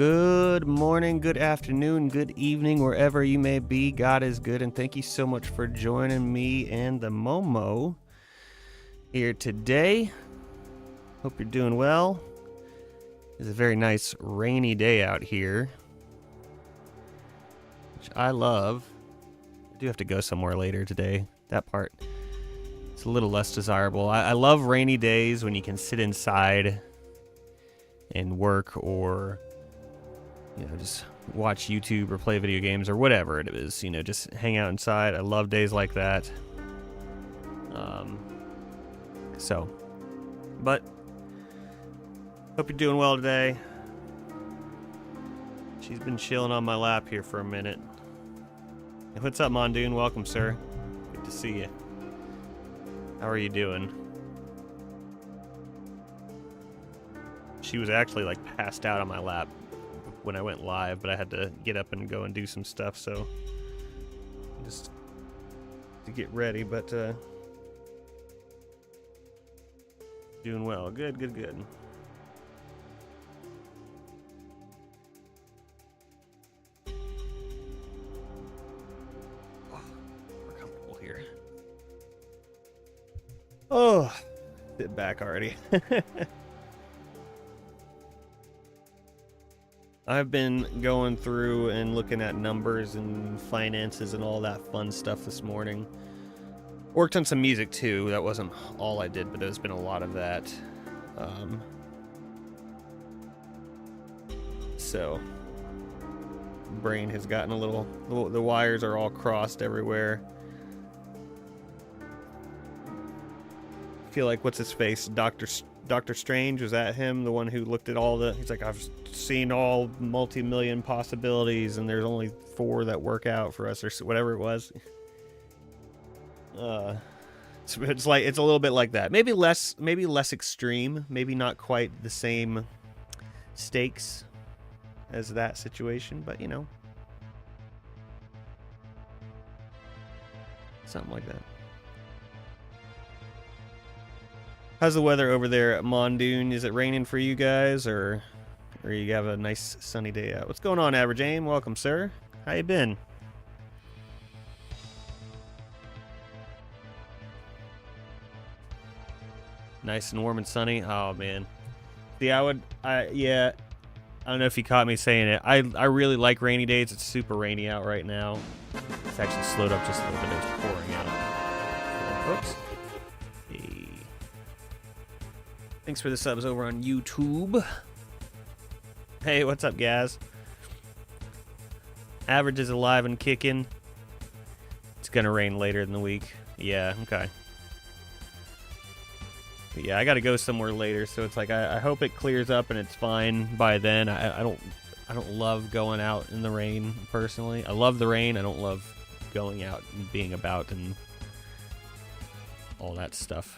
Good morning, good afternoon, good evening, wherever you may be. God is good, and thank you so much for joining me and the Momo here today. Hope you're doing well. It's a very nice rainy day out here, which I love. I do have to go somewhere later today. That part, it's a little less desirable. I love rainy days when you can sit inside and work or just watch YouTube or play video games or whatever it is, just hang out inside. I love days like that. But hope you're doing well today. She's been chilling on my lap here for a minute. Hey, what's up, Mondoon? Welcome, sir. Good to see you. How are you doing? She was actually passed out on my lap when I went live, but I had to get up and go and do some stuff, so just to get ready, but doing well. Good. Oh, we're comfortable here. Oh, sit back already. I've been going through and looking at numbers and finances and all that fun stuff this morning. Worked on some music too. That wasn't all I did, but there's been a lot of that. So, brain has gotten a little, the wires are all crossed everywhere. I feel like, what's his face? Doctor Strange, was that him? The one who looked at all he's like, I've seen all multi-million possibilities and there's only 4 that work out for us, or whatever it was. It's like, it's a little bit like that. Maybe less extreme, maybe not quite the same stakes as that situation, but something like that. How's the weather over there at Mondoon? Is it raining for you guys, or you have a nice sunny day out? What's going on, Average Aim? Welcome, sir. How you been? Nice and warm and sunny. Oh man. See, I don't know if you caught me saying it. I really like rainy days. It's super rainy out right now. It's actually slowed up just a little bit. It's pouring out. Oops. Hey. Thanks for the subs over on YouTube. Hey, what's up, guys? Average is alive and kicking. It's gonna rain later in the week. Yeah, okay. But yeah, I gotta go somewhere later, so it's like I hope it clears up and it's fine by then. I don't love going out in the rain personally. I love the rain. I don't love going out and being about and all that stuff.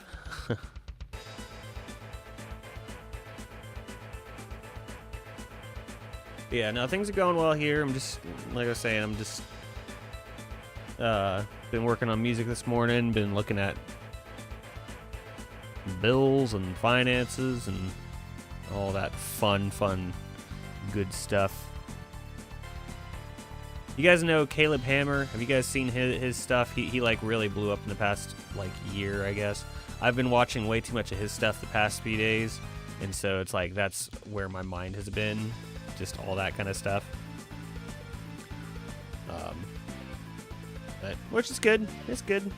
Yeah, no, things are going well here. I'm just, like I was saying, been working on music this morning, been looking at bills and finances and all that fun, good stuff. You guys know Caleb Hammer? Have you guys seen his stuff? He really blew up in the past year, I guess. I've been watching way too much of his stuff the past few days, and so it's like that's where my mind has been. Just all that kind of stuff. But which is good. It's good,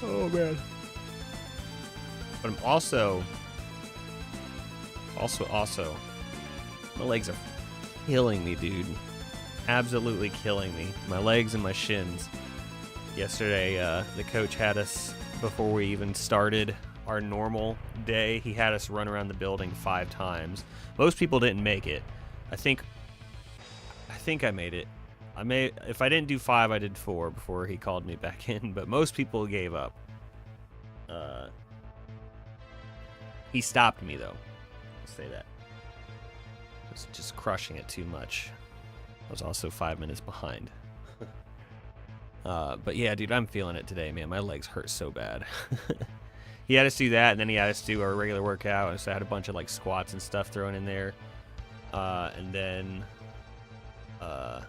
Oh man. But I'm also my legs are killing me, dude. Absolutely killing me. My legs and my shins. Yesterday, the coach had us, before we even started our normal day, he had us run around the building 5 times. Most people didn't make it. I think I made it. If I didn't do 5, I did 4 before he called me back in, but most people gave up. He stopped me, though. I'll say that. I was just crushing it too much. I was also 5 minutes behind. But yeah, dude, I'm feeling it today, man. My legs hurt so bad. He had us do that, and then he had us do our regular workout, and so I had a bunch of like squats and stuff thrown in there. And then there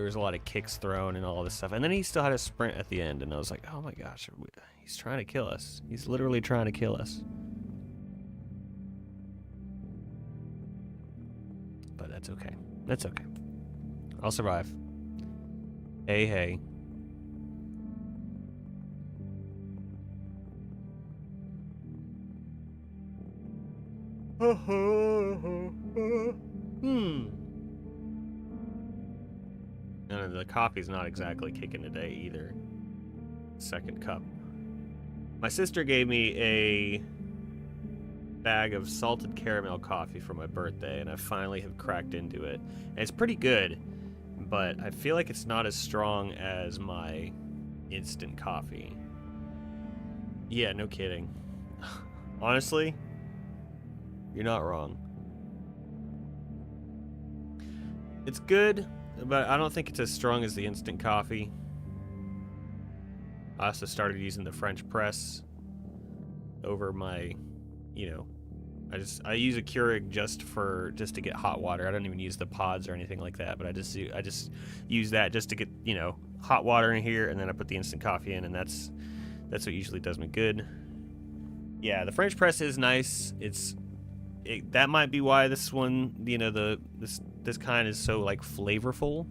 was a lot of kicks thrown and all this stuff. And then he still had a sprint at the end, and I was like, oh my gosh, he's trying to kill us. He's literally trying to kill us. But that's okay. That's okay. I'll survive. Hey, hey. And the coffee's not exactly kicking today either. Second cup. My sister gave me a bag of salted caramel coffee for my birthday, and I finally have cracked into it. And it's pretty good, but I feel like it's not as strong as my instant coffee. Yeah, no kidding. Honestly, you're not wrong. It's good, but I don't think it's as strong as the instant coffee. I also started using the French press over my, I use a Keurig just to get hot water. I don't even use the pods or anything like that, but I just use that just to get, hot water in here, and then I put the instant coffee in, and that's what usually does me good. Yeah, the French press is nice. That might be why this one, this kind is so like flavorful.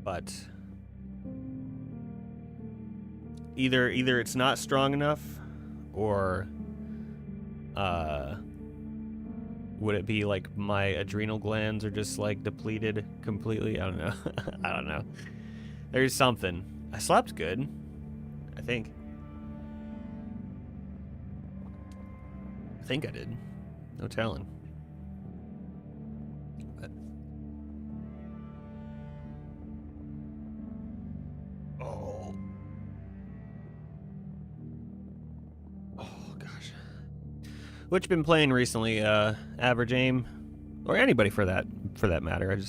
But either it's not strong enough, or would it be like my adrenal glands are just like depleted completely? I don't know. I don't know. There's something. I slept good, I think. I think I did. No telling. But oh gosh. What you been playing recently, Average Aim, or anybody for that matter?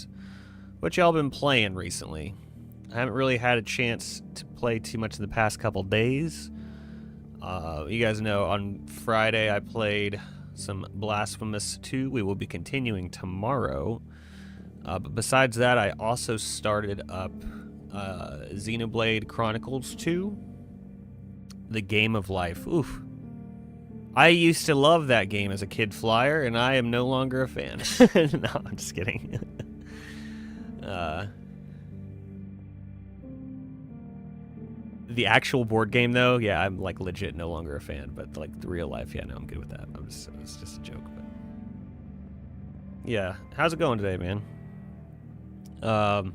What y'all been playing recently? I haven't really had a chance to play too much in the past couple days. You guys know on Friday I played some Blasphemous 2. We will be continuing tomorrow. But besides that, I also started up Xenoblade Chronicles 2, The Game of Life. Oof. I used to love that game as a kid flyer, and I am no longer a fan. No, I'm just kidding. The actual board game, though, yeah, I'm like legit no longer a fan. But like the real life, yeah, no, I'm good with that. It's just a joke. But yeah, how's it going today, man? I'm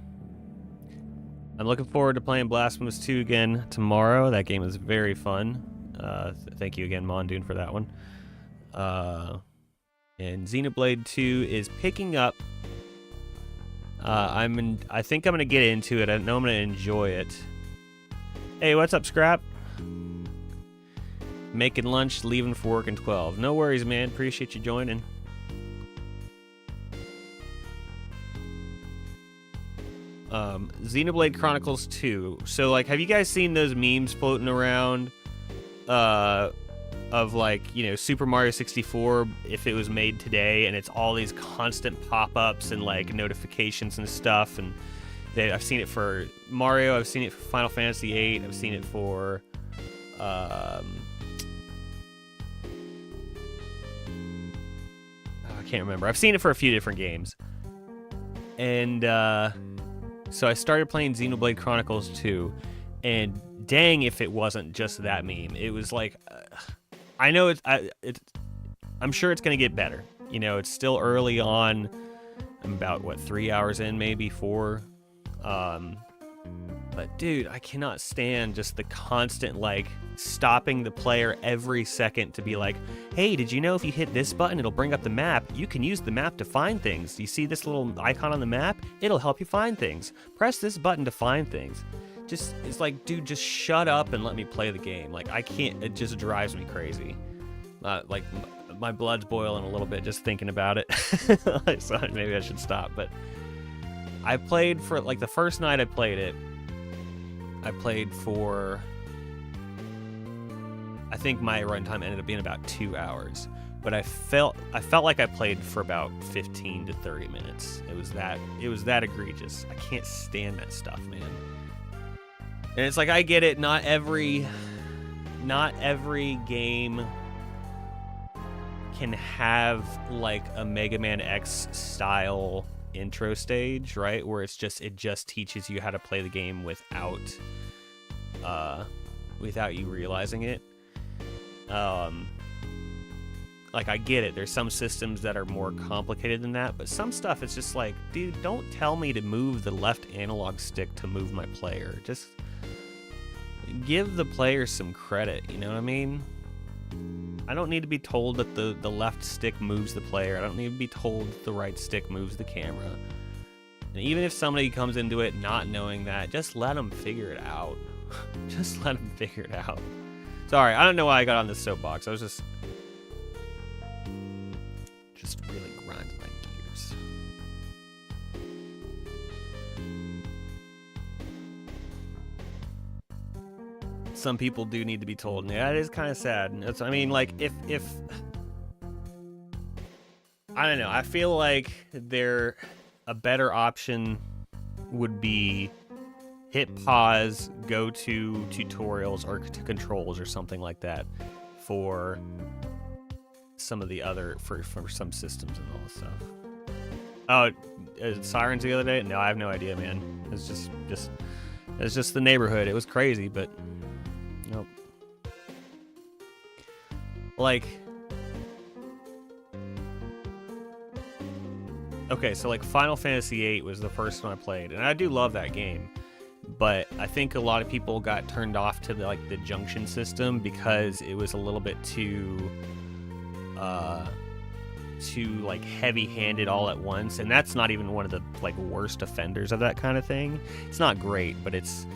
looking forward to playing Blasphemous 2 again tomorrow. That game is very fun. Thank you again, Mondoon, for that one. And Xenoblade 2 is picking up. I think I'm gonna get into it. I know I'm gonna enjoy it. Hey, what's up, Scrap? Making lunch, leaving for work in 12. No worries, man. Appreciate you joining. Xenoblade Chronicles 2. So, like, have you guys seen those memes floating around of, like, Super Mario 64 if it was made today, and it's all these constant pop-ups and, like, notifications and stuff, and I've seen it for Mario, I've seen it for Final Fantasy VIII, I've seen it for I can't remember. I've seen it for a few different games. And so I started playing Xenoblade Chronicles 2, and dang if it wasn't just that meme. It was like, I know I'm sure it's going to get better. It's still early on. I'm about, 3 hours in, maybe 4. But dude, I cannot stand just the constant, like, stopping the player every second to be like, hey, did you know if you hit this button, it'll bring up the map? You can use the map to find things. You see this little icon on the map? It'll help you find things. Press this button to find things. It's like, dude, just shut up and let me play the game. Like, I can't, it just drives me crazy. Like, my blood's boiling a little bit just thinking about it. So maybe I should stop. But I played for, like, the first night I played it, I played for, I think my runtime ended up being about 2 hours. But I felt like I played for about 15 to 30 minutes. It was that egregious. I can't stand that stuff, man. And it's like, I get it, not every game can have like a Mega Man X style intro stage, right? Where it just teaches you how to play the game without you realizing it. Like, I get it. There's some systems that are more complicated than that, but some stuff it's just like, dude, don't tell me to move the left analog stick to move my player. Just give the player some credit, you know what I mean? I don't need to be told that the left stick moves the player. I don't need to be told the right stick moves the camera. And even if somebody comes into it not knowing that, just let them figure it out. Just let them figure it out. Sorry, I don't know why I got on this soapbox. I was just really grinding my gears. Some people do need to be told. Yeah, it is kind of sad. I mean, like, if I don't know, I feel like a better option would be hit pause, go to tutorials or to controls or something like that for some of the other for some systems and all this stuff. Oh, Sirens the other day? No, I have no idea, man. It's just the neighborhood. It was crazy, but nope. Like, okay, so like Final Fantasy VIII was the first one I played, and I do love that game. But I think a lot of people got turned off to the junction system because it was a little bit too like heavy-handed all at once, and that's not even one of the like worst offenders of that kind of thing. It's not great, but it's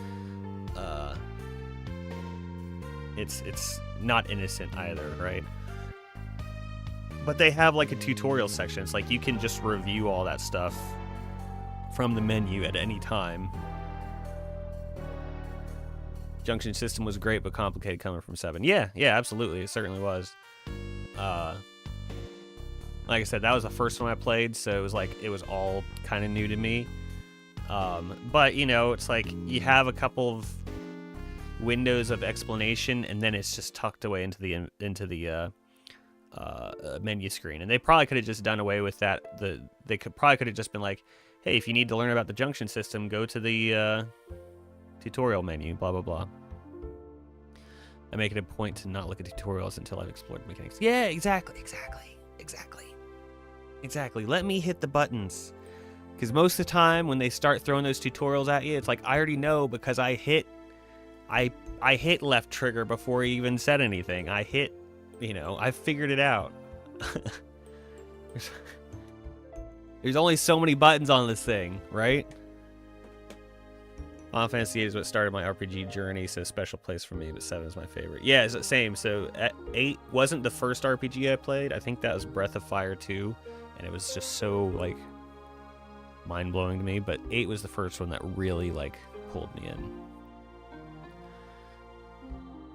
not innocent either, right? But they have like a tutorial section. It's like you can just review all that stuff from the menu at any time. Junction system was great, but complicated coming from 7. Yeah, absolutely. It certainly was. Like I said, that was the first one I played, so it was all kind of new to me. But, you know, it's like you have a couple of windows of explanation, and then it's just tucked away into the menu screen. And they probably could have just done away with that. They probably could have just been like, hey, if you need to learn about the junction system, go to the tutorial menu, blah, blah, blah. I make it a point to not look at tutorials until I've explored the mechanics. Yeah, exactly. Let me hit the buttons. Because most of the time when they start throwing those tutorials at you, it's like, I already know because I hit left trigger before he even said anything. I figured it out. There's only so many buttons on this thing, right? Final Fantasy VIII is what started my RPG journey, so special place for me, but 7 is my favorite. Yeah, it's the same. So 8 wasn't the first RPG I played. I think that was Breath of Fire 2, and it was just so, like, mind-blowing to me. But 8 was the first one that really, like, pulled me in.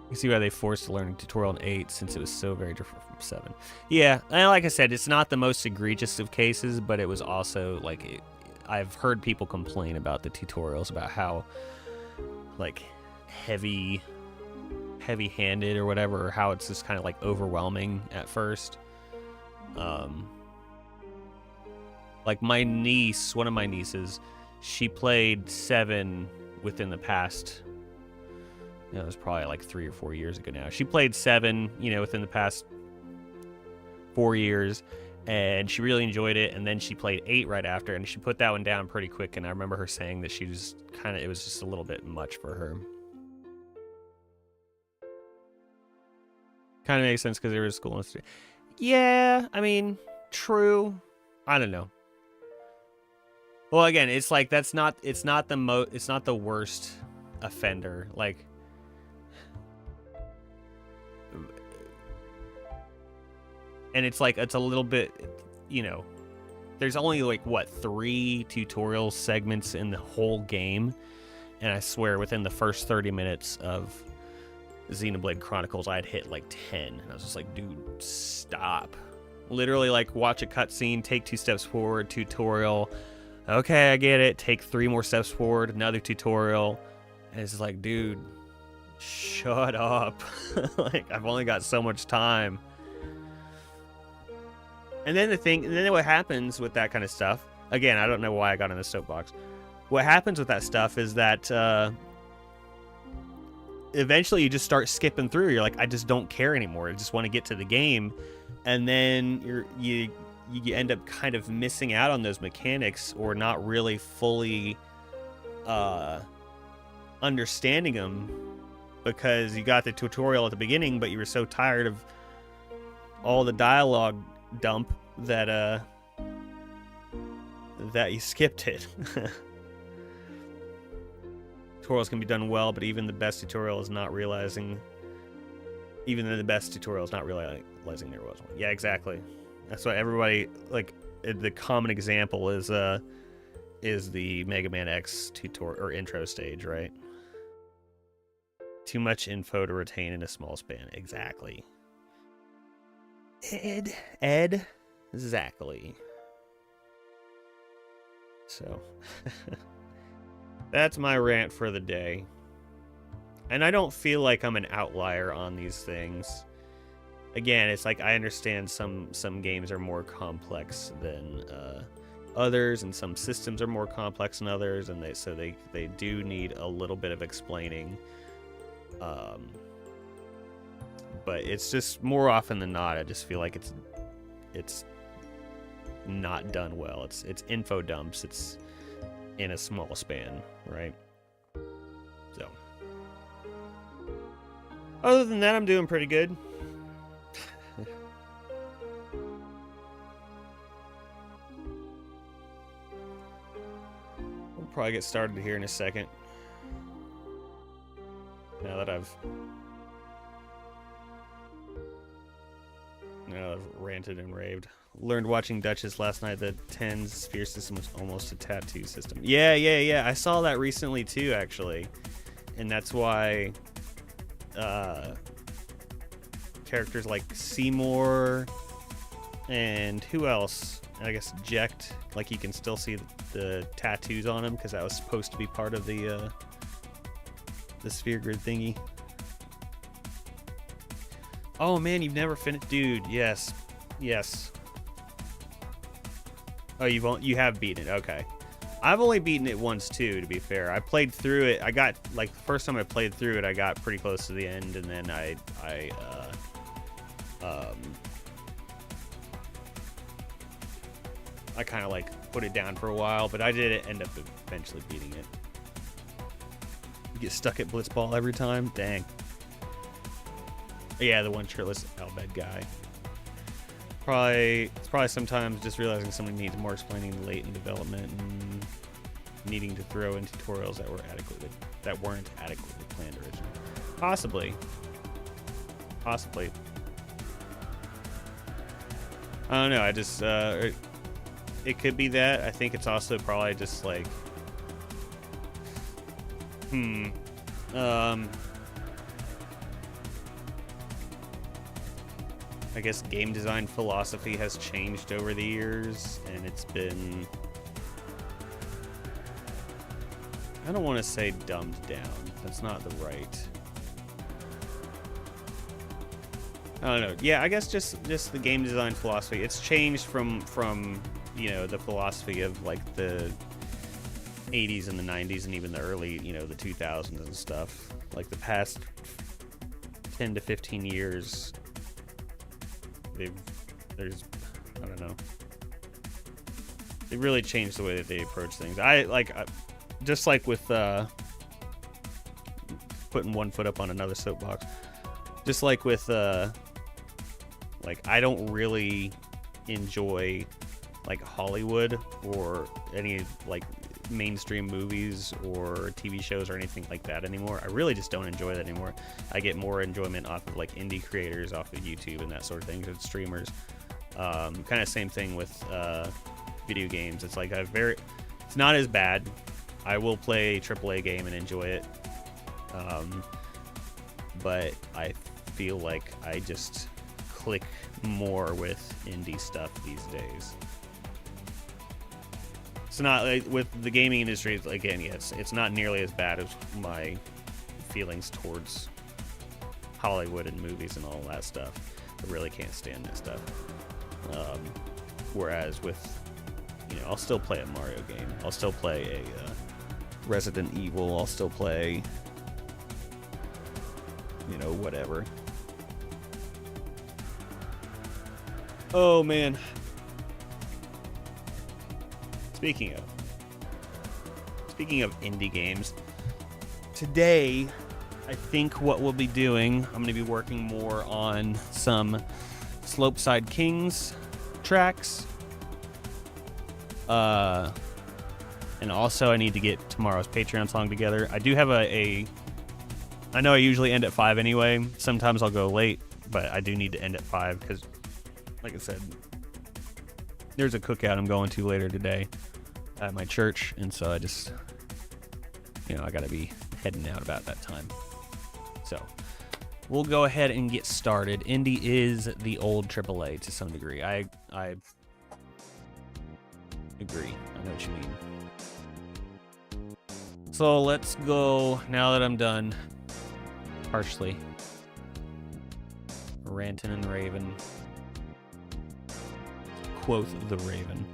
You see why they forced a learning tutorial in 8 since it was so very different from 7. Yeah, and like I said, it's not the most egregious of cases, but it was also, like, I've heard people complain about the tutorials, about how, like, heavy-handed or whatever, or how it's just kind of, like, overwhelming at first. Like, my niece, one of my nieces, she played 7 within the past, it was probably like 3 or 4 years ago now. She played 7, within the past 4 years, and she really enjoyed it. And then she played 8 right after, and she put that one down pretty quick. And I remember her saying that it was just a little bit much for her. Kind of makes sense because they were in school. Yeah, I mean, true. I don't know. Well, again, it's like it's not the worst offender. Like, and it's like it's a little bit, you know, there's only like what 3 tutorial segments in the whole game, and I swear within the first 30 minutes of Xenoblade Chronicles I'd hit like 10, and I was just like, dude, stop. Literally, like, watch a cutscene, take 2 steps forward, tutorial. Okay, I get it. Take 3 more steps forward, another tutorial. And it's like, dude, shut up. Like, I've only got so much time. And then what happens with that kind of stuff, again, I don't know why I got in the soapbox. What happens with that stuff is that eventually you just start skipping through. You're like, I just don't care anymore. I just want to get to the game. And then you end up kind of missing out on those mechanics, or not really fully understanding them, because you got the tutorial at the beginning, but you were so tired of all the dialogue dump that you skipped it. Tutorials can be done well, but even the best tutorial is not realizing. Even the best tutorial is not realizing there was one. Yeah, exactly. That's why everybody, like, the common example is the Mega Man X tutorial or intro stage, right? Too much info to retain in a small span. Exactly. Ed, exactly. So, that's my rant for the day. And I don't feel like I'm an outlier on these things. Again, it's like I understand some games are more complex than others, and some systems are more complex than others, and they do need a little bit of explaining. But it's just more often than not, I just feel like it's not done well. It's info dumps. It's in a small span, right? So. Other than that, I'm doing pretty good. We'll probably get started here in a second. Now that I've ranted and raved. Learned watching Duchess last night that 10's sphere system was almost a tattoo system. Yeah. I saw that recently too, actually. And that's why characters like Seymour and who else? I guess Jecht, like you can still see the tattoos on him, because that was supposed to be part of the sphere grid thingy. Oh man, you've never finished, dude. Yes. Oh, you have beaten it. Okay. I've only beaten it once too, to be fair. I played through it. I got, like, the first time I played through it, I got pretty close to the end, and then I kind of like put it down for a while, but I did end up eventually beating it. You get stuck at Blitzball every time? Dang. Yeah, the one shirtless Albed guy. It's probably sometimes just realizing somebody needs more explaining late in development and needing to throw in tutorials that weren't adequately planned originally. Possibly. I don't know. I just it could be that. I think it's also probably just like I guess game design philosophy has changed over the years, and it's been, I don't want to say dumbed down. That's not the right. I don't know. Yeah, I guess just the game design philosophy. It's changed from the philosophy of like the 80s and the 90s and even the early, the 2000s and stuff. Like the past 10 to 15 years, they really changed the way that they approach things. Just like with putting one foot up on another soapbox, just like with I don't really enjoy like Hollywood or any like mainstream movies or TV shows or anything like that anymore. I really just don't enjoy that anymore. I get more enjoyment off of like indie creators off of YouTube and that sort of thing, and streamers. Kind of same thing with video games. It's like it's not as bad. I will play a AAA game and enjoy it. But I feel like I just click more with indie stuff these days. It's not like with the gaming industry, again, it's not nearly as bad as my feelings towards Hollywood and movies and all that stuff. I really can't stand that stuff. Whereas with, I'll still play a Mario game. I'll still play a Resident Evil. I'll still play, whatever. Oh, man. Speaking of indie games, today, I think what we'll be doing, I'm going to be working more on some Slopeside Kings tracks. And also I need to get tomorrow's Patreon song together. I do have I know I usually end at 5 anyway. Sometimes I'll go late, but I do need to end at 5 because, like I said, there's a cookout I'm going to later today at my church, and so I just, I gotta be heading out about that time. So we'll go ahead and get started. Indie is the old AAA to some degree. I agree. I know what you mean. So let's go, now that I'm done partially ranting and raving. Quoth the Raven.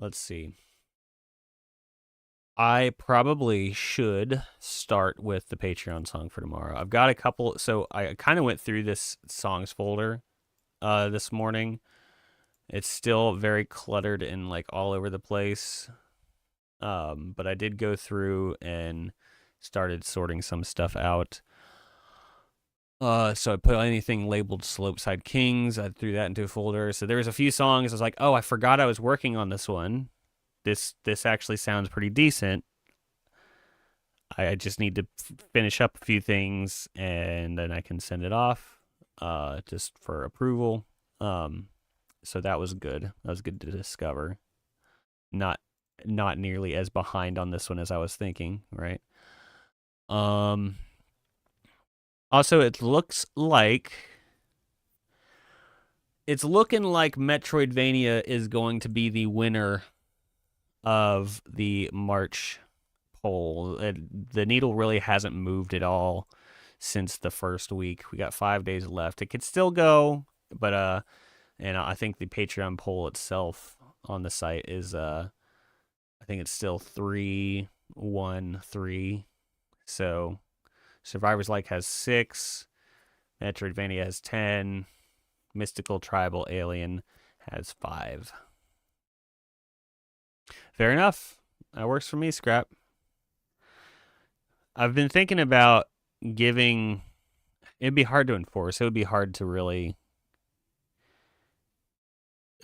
Let's see. I probably should start with the Patreon song for tomorrow. I've got a couple, so I kind of went through this songs folder this morning. It's still very cluttered and like all over the place. But I did go through and started sorting some stuff out. So I put anything labeled Slopeside Kings. I threw that into a folder. So there was a few songs. I was like, oh, I forgot I was working on this one. This actually sounds pretty decent. I just need to finish up a few things and then I can send it off, just for approval. So that was good. That was good to discover. Not nearly as behind on this one as I was thinking, right? Also, it's looking like Metroidvania is going to be the winner of the March poll. The needle really hasn't moved at all since the first week. We got 5 days left. It could still go, but and I think the Patreon poll itself on the site is I think it's still 3-1-3. So Survivor's Like has 6, Metroidvania has 10, Mystical Tribal Alien has 5. Fair enough. That works for me, Scrap. I've been thinking about it'd be hard to enforce. It would be hard to really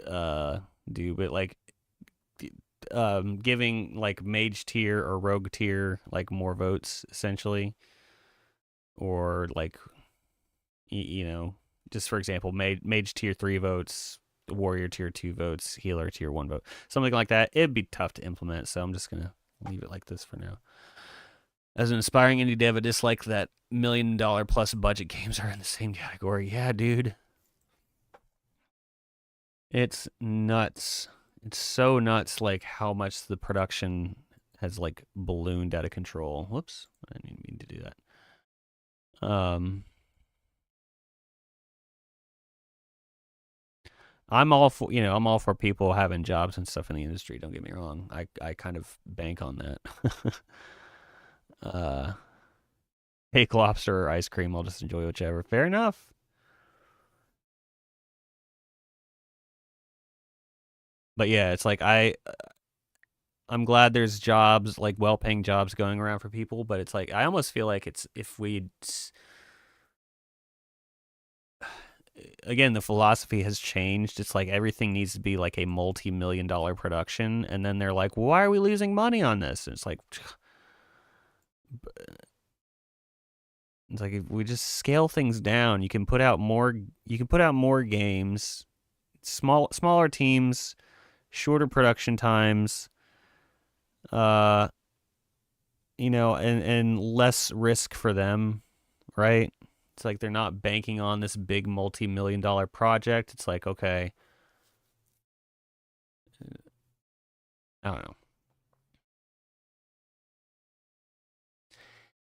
do, but like giving like mage tier or rogue tier like more votes essentially, or like just for example, mage tier 3 votes, warrior tier 2 votes, healer tier 1 vote, something like that. It'd be tough to implement, so I'm just gonna leave it like this for now. As an aspiring indie dev, I dislike that $1 million plus budget games are in the same category. Yeah, dude. It's nuts. It's so nuts, like how much the production has like ballooned out of control. Whoops, I didn't mean to do that. I'm all for people having jobs and stuff in the industry. Don't get me wrong. I kind of bank on that. Cake, lobster, or ice cream. I'll just enjoy whichever. Fair enough. But yeah, it's like I'm glad there's jobs, like well-paying jobs going around for people, but it's like I almost feel like it's again, the philosophy has changed. It's like everything needs to be like a multi-million-dollar production, and then they're like, well, why are we losing money on this? And it's like It's like if we just scale things down, you can put out more. You can put out more games, smaller teams, shorter production times. Uh, and less risk for them, right? It's like they're not banking on this big multi-million-dollar project. It's like, okay, I don't know.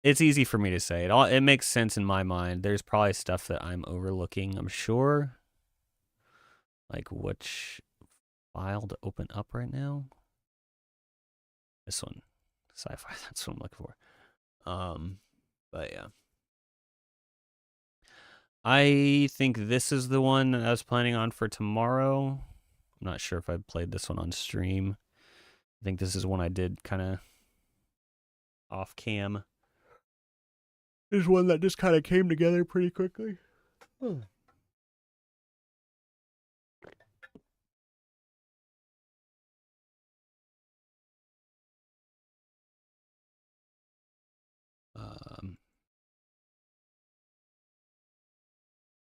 It's easy for me to say. It makes sense in my mind. There's probably stuff that I'm overlooking, I'm sure. Like which file to open up right now? This one. Sci-fi, that's what I'm looking for. But yeah. I think this is the one that I was planning on for tomorrow. I'm not sure if I played this one on stream. I think this is one I did kind of off cam. This is one that just kind of came together pretty quickly.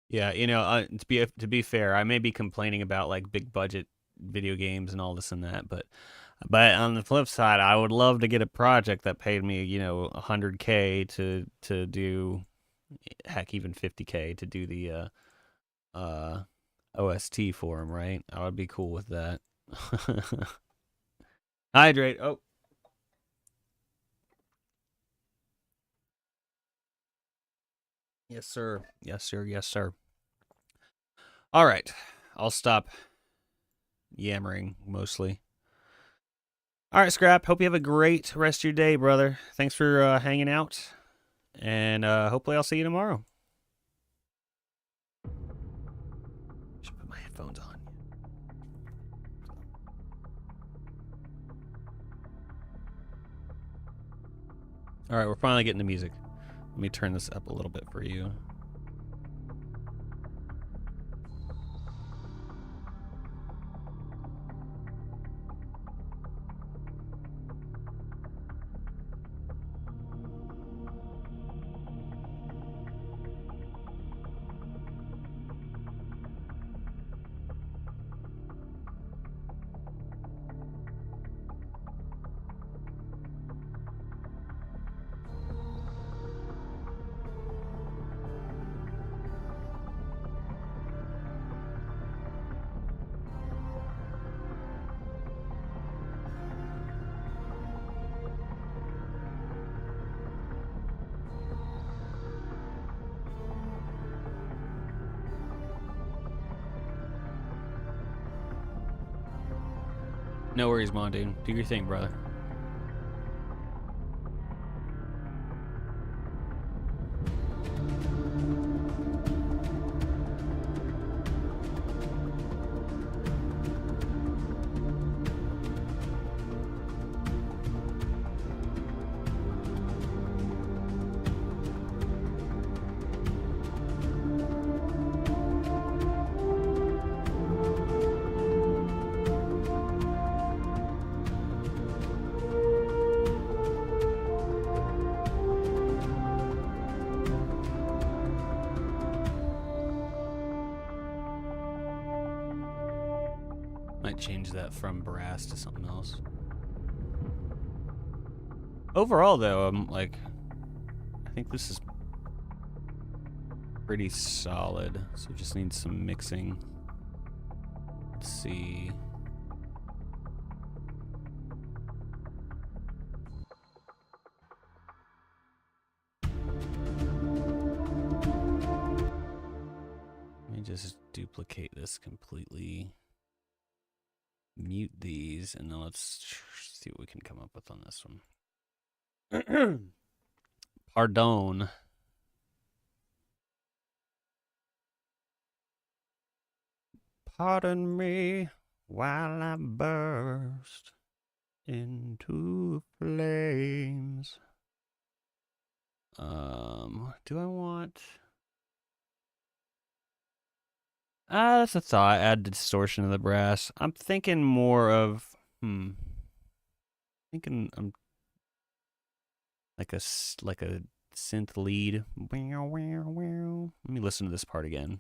Yeah, to be fair, I may be complaining about like big budget video games and all this and that, but on the flip side, I would love to get a project that paid me, $100K to do, heck, even $50K to do the OST for him, right? I would be cool with that. Hydrate. Oh. Yes, sir. Yes, sir. Yes, sir. All right. I'll stop yammering mostly. All right, Scrap. Hope you have a great rest of your day, brother. Thanks for hanging out. And hopefully I'll see you tomorrow. Should put my headphones on. All right, we're finally getting the music. Let me turn this up a little bit for you. No worries, Mondoon. Do your thing, brother. Might change that from brass to something else. Overall, though, I think this is pretty solid. So just need some mixing. Let's see. Let me just duplicate this completely. Mute these, and then let's see what we can come up with on this one. Pardon. Pardon me while I burst into flames. Do I want... that's a thought. Add distortion to the brass. I'm thinking more of, thinking like a synth lead. Let me listen to this part again.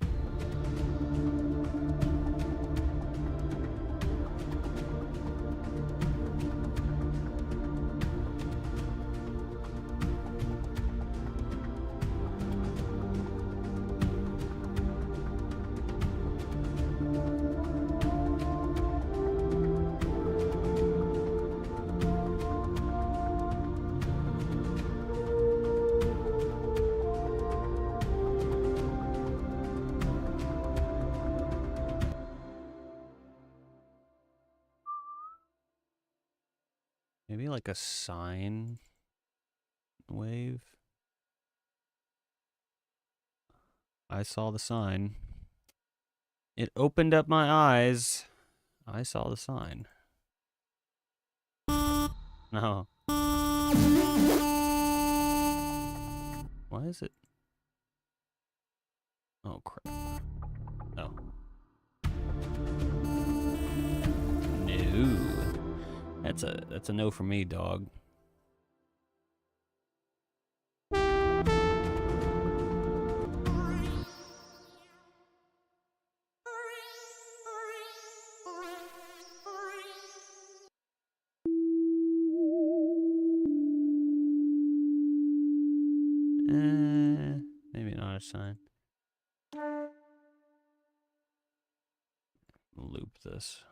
Maybe like a sine wave. I saw the sign. It opened up my eyes. I saw the sign. No. Why is it? Oh crap. Oh. No. That's a no for me, dog. Maybe not a sign. Loop this.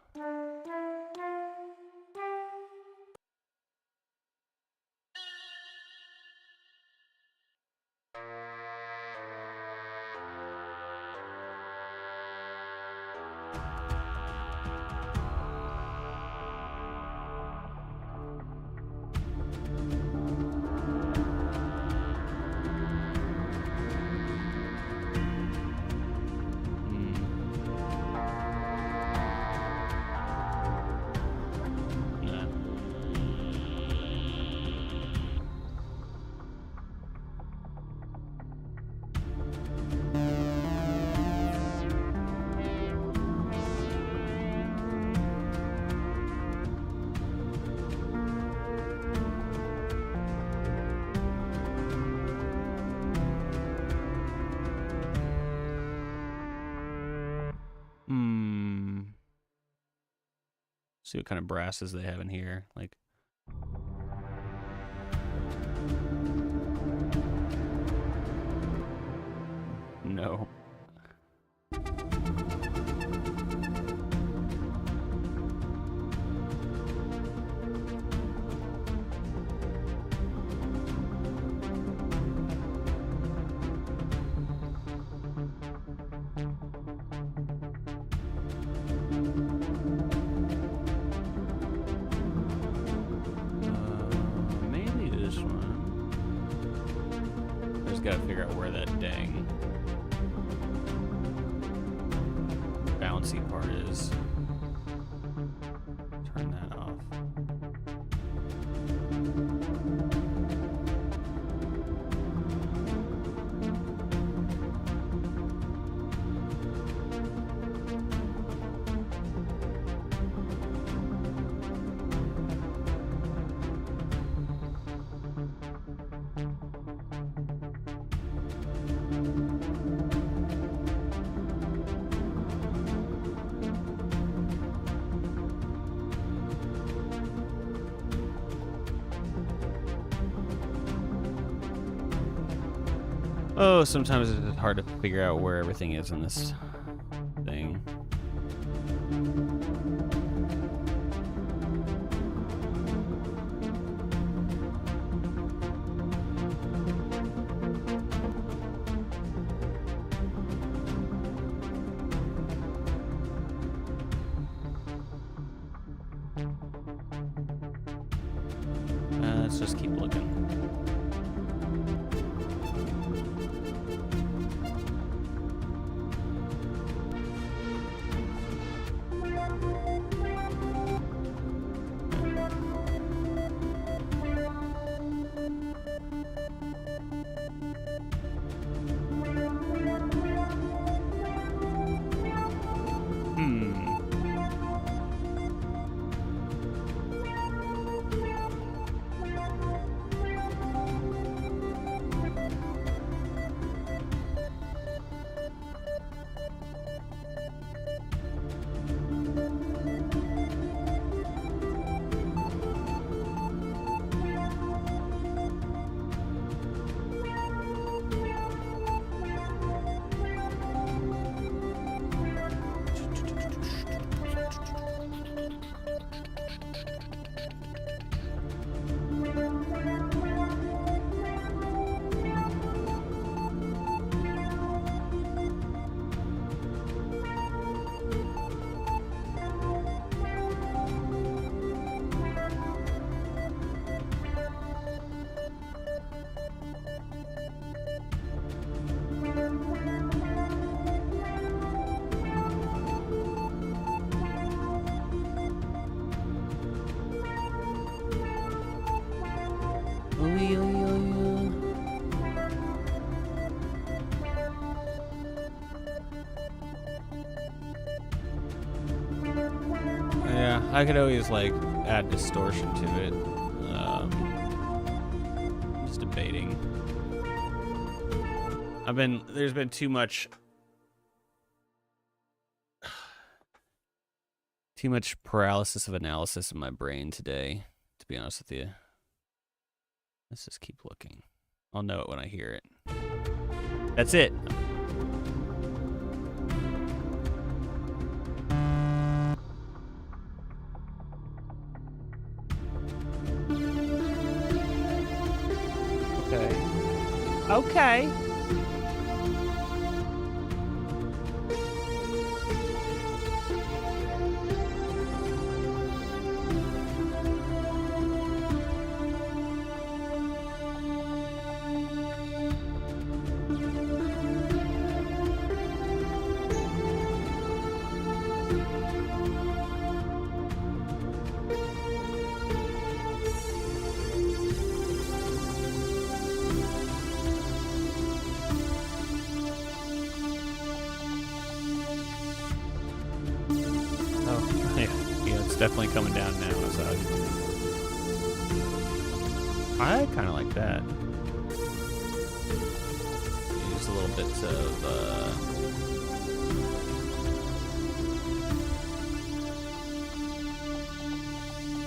See what kind of brasses they have in here. Like, no. Gotta figure out where that dang bouncy part is. Turn that off. Oh, sometimes it's hard to figure out where everything is in this thing. Let's just keep looking. I could always like add distortion to it. Just debating. There's been too much paralysis of analysis in my brain today, to be honest with you. Let's just keep looking. I'll know it when I hear it. That's it. Okay. Definitely coming down now, so I kind of like that. Use a little bit of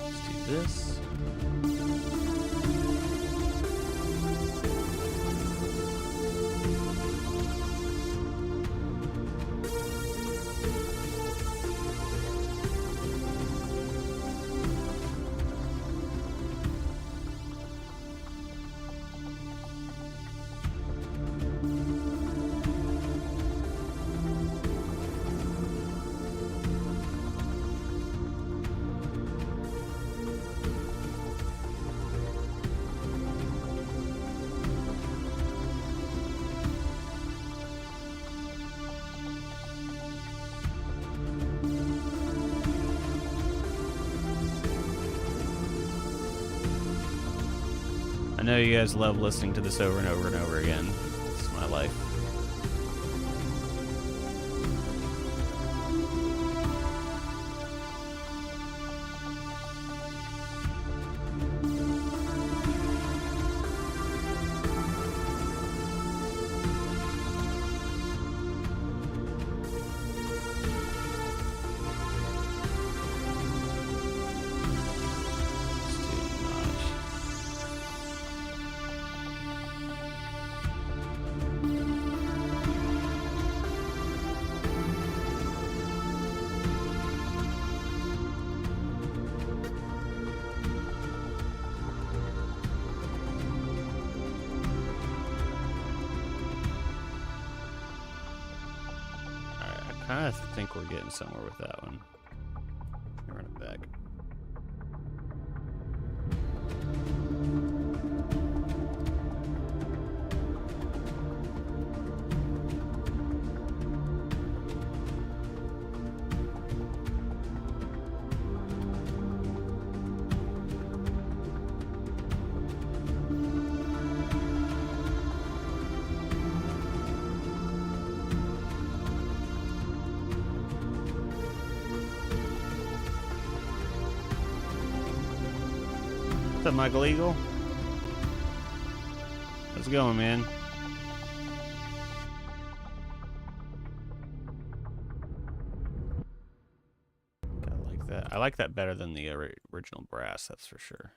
let's do this. I know you guys love listening to this over and over and over again. This is my life. I think we're getting somewhere with that one. Run it back. What's up, Michael Eagle? How's it going, man? I like that. I like that better than the original brass, that's for sure.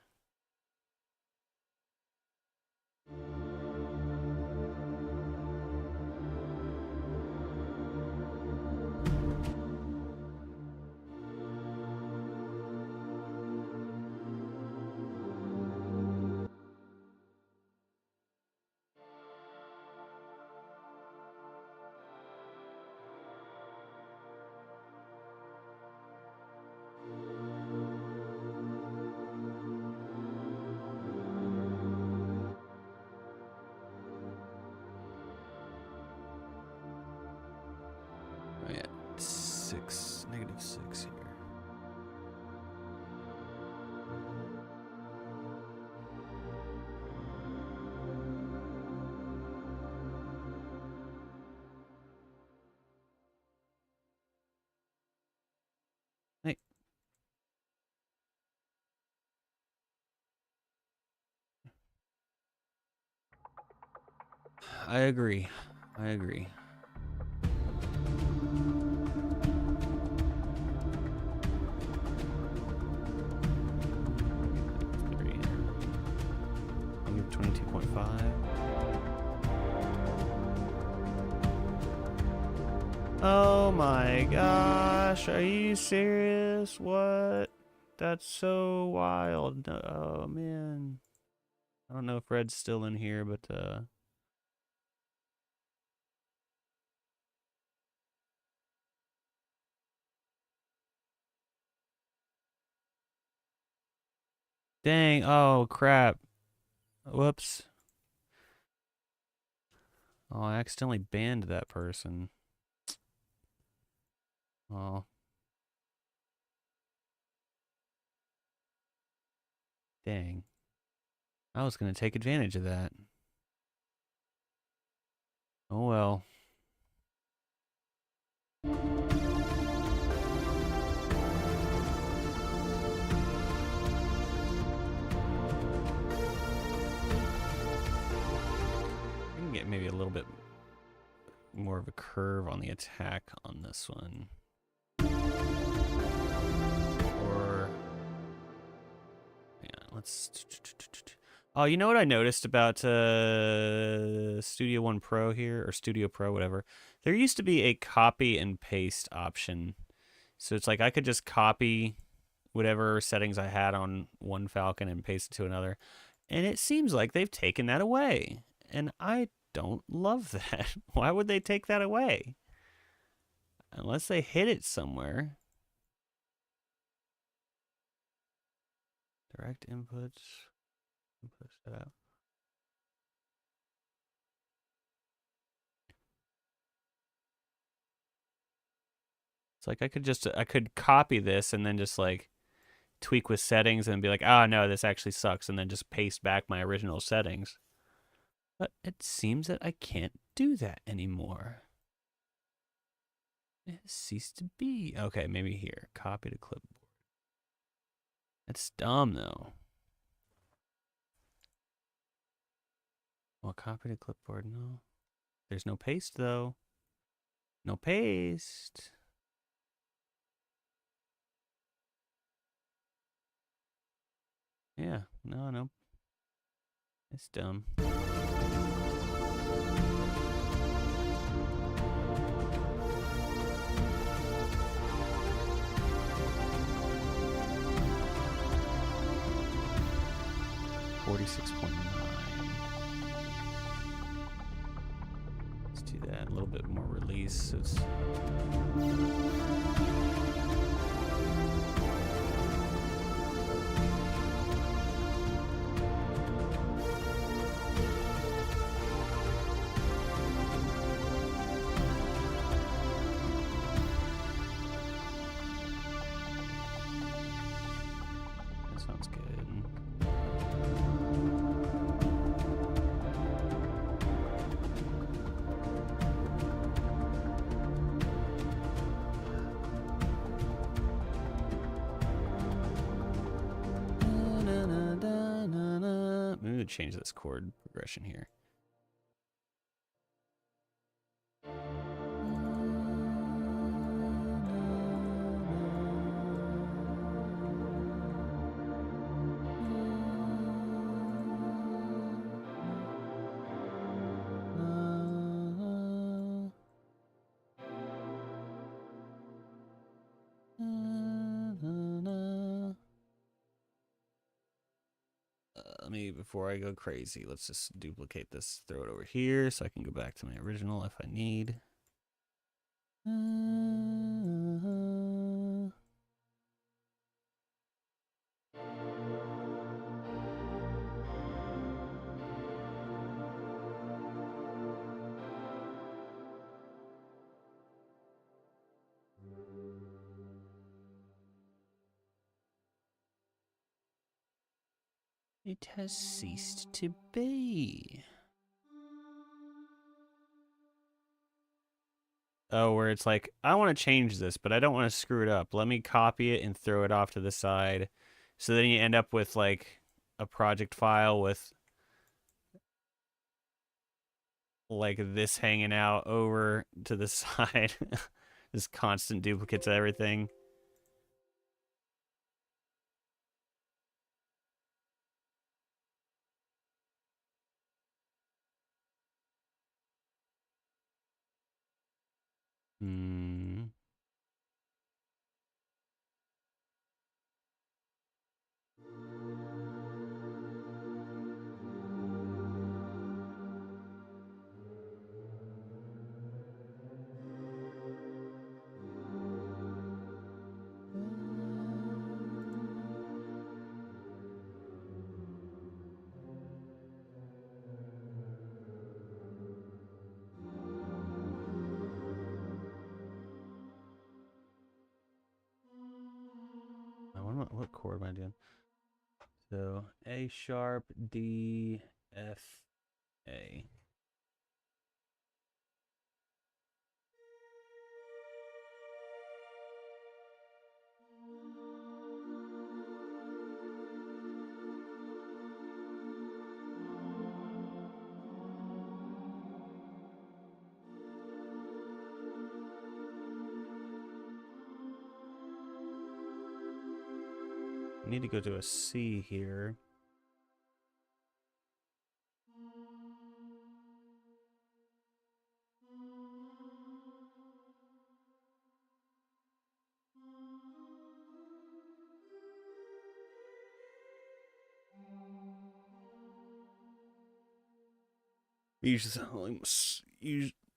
I agree. I agree. Oh my gosh, are you serious? What? That's so wild. Oh man. I don't know if Red's still in here, but dang, oh crap. Whoops. Oh, I accidentally banned that person. Oh. Dang. I was going to take advantage of that. Oh well. I can get maybe a little bit more of a curve on the attack on this one. Or yeah, let's. Oh, you know what I noticed about Studio One Pro here, or Studio Pro, whatever? There used to be a copy and paste option. So it's like I could just copy whatever settings I had on one Falcon and paste it to another. And it seems like they've taken that away. And I don't love that. Why would they take that away? Unless they hid it somewhere. Direct inputs. Push that out. It's like I could copy this and then just like tweak with settings and be like, oh no, this actually sucks, and then just paste back my original settings. But it seems that I can't do that anymore. It ceased to be. Okay, maybe here. Copy to clipboard. That's dumb though. Well, copy to clipboard, no. There's no paste though. No paste. Yeah, no. It's dumb. $46.9. Let's do that. A little bit more release. So it's sounds good. Maybe change this chord progression here. Before I go crazy, let's just duplicate this, throw it over here so I can go back to my original if I need. It has ceased to be. Oh, where it's like, I want to change this, but I don't want to screw it up. Let me copy it and throw it off to the side. So then you end up with like a project file with like this hanging out over to the side. Just constant duplicates of everything. Hmm. What chord am I doing? So A sharp, D, F, A. I need to go to a C here.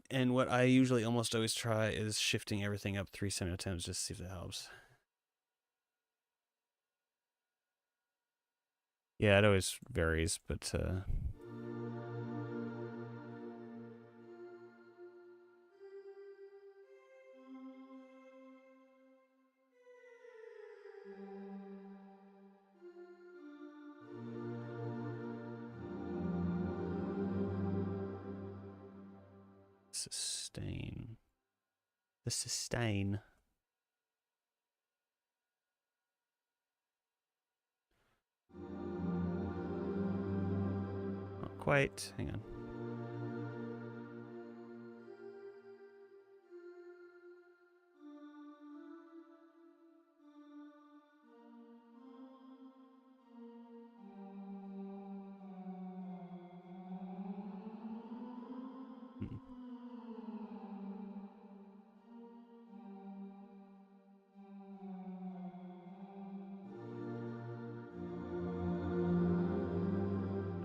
And what I usually almost always try is shifting everything up 3 semitones just to see if that helps. Yeah, it always varies, but sustain. The sustain. Not quite. Hang on. Hmm.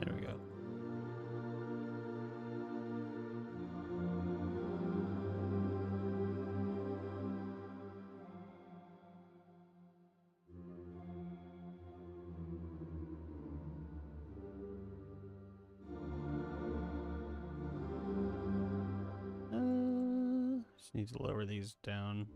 There we go. Just need to lower these down.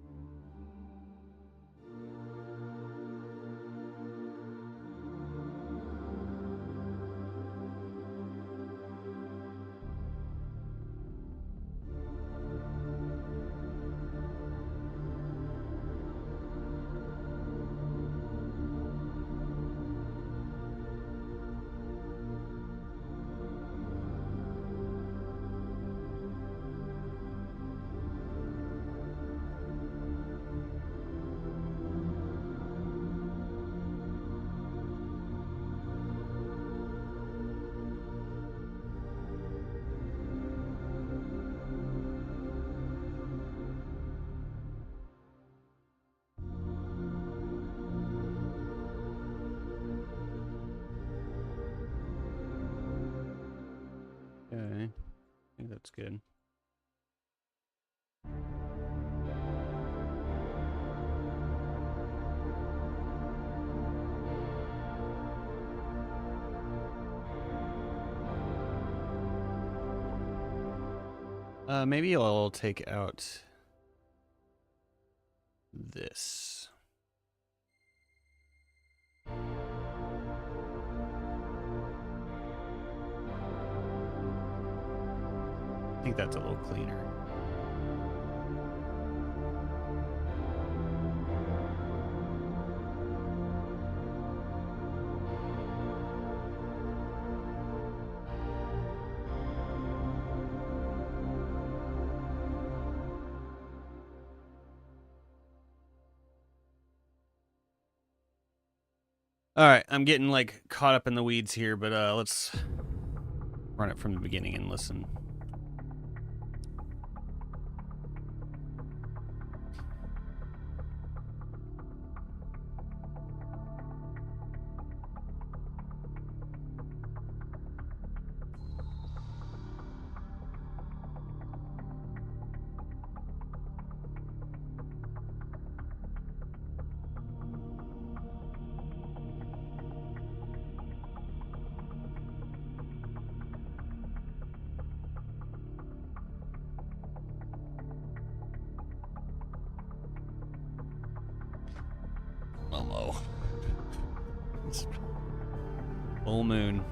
Okay. I think that's good. Maybe I'll take out this. I think that's a little cleaner. All right, I'm getting like caught up in the weeds here, but let's run it from the beginning and listen. Momo. It's full moon.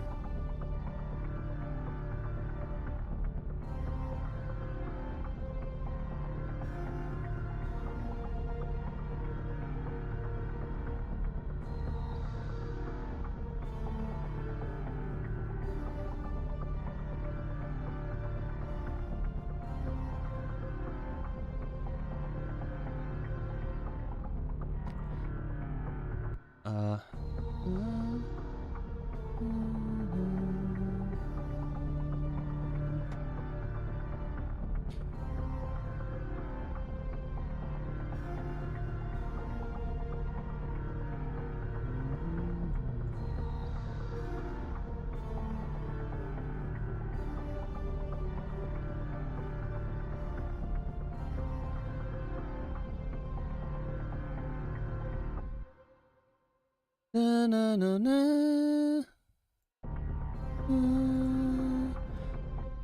Na na na na.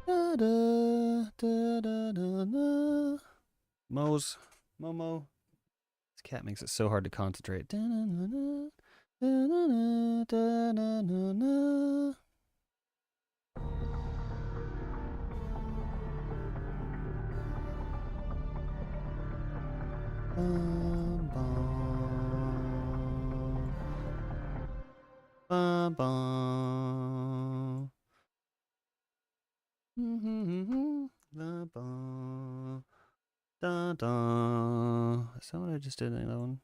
Da da da da da da. Momo. This cat makes it so hard to concentrate. Da na na na. Da na na da na na na. Bum, bum. Bum, bum. Bum, bum. Da da. Is that what I just did in that one?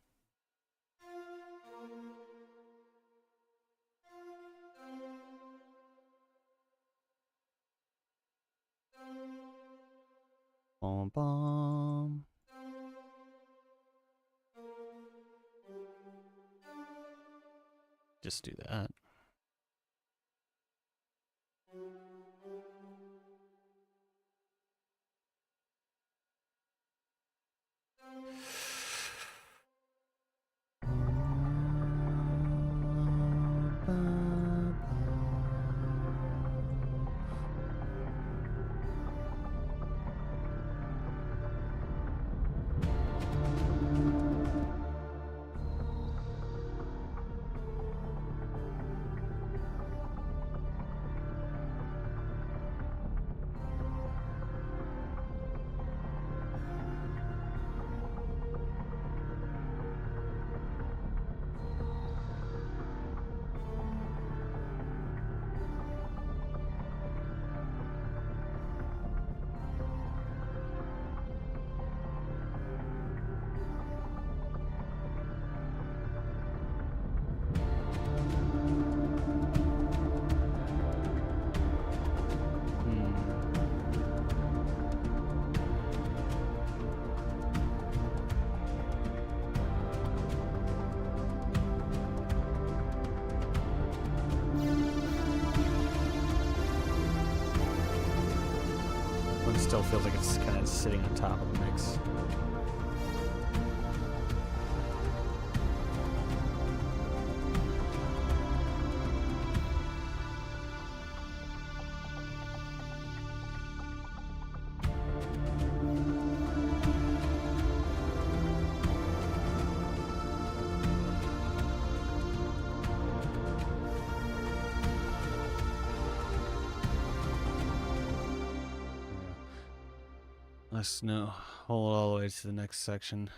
Bum, bum. Just do that. One still feels like it's kind of sitting on top of the mix. Let's hold it all the way to the next section.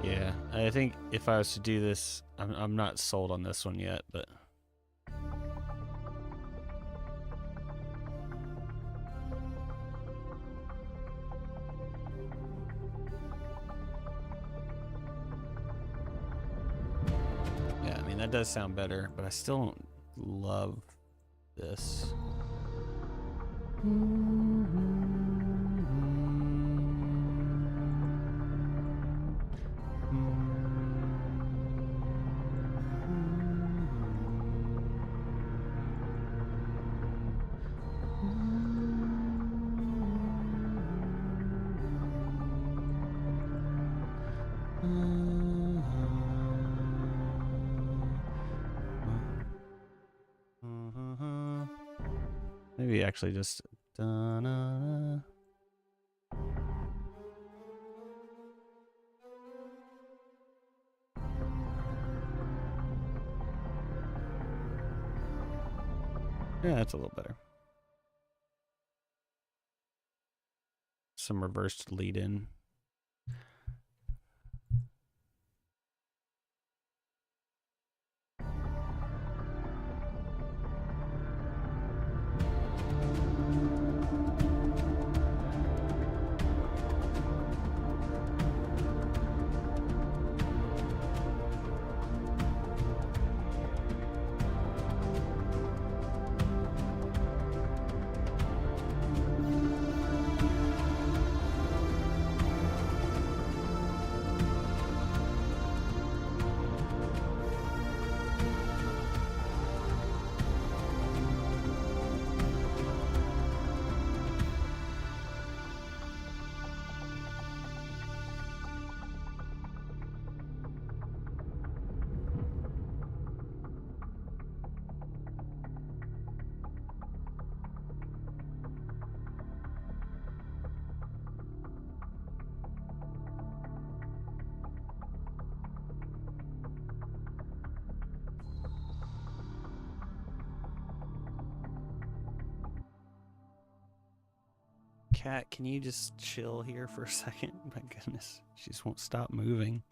Yeah, I think if I was to do this, I'm not sold on this one yet, but that does sound better, but I still don't love this. Maybe actually just da-na-na. Yeah, that's a little better. Some reversed lead in. Cat, can you just chill here for a second? My goodness, she just won't stop moving.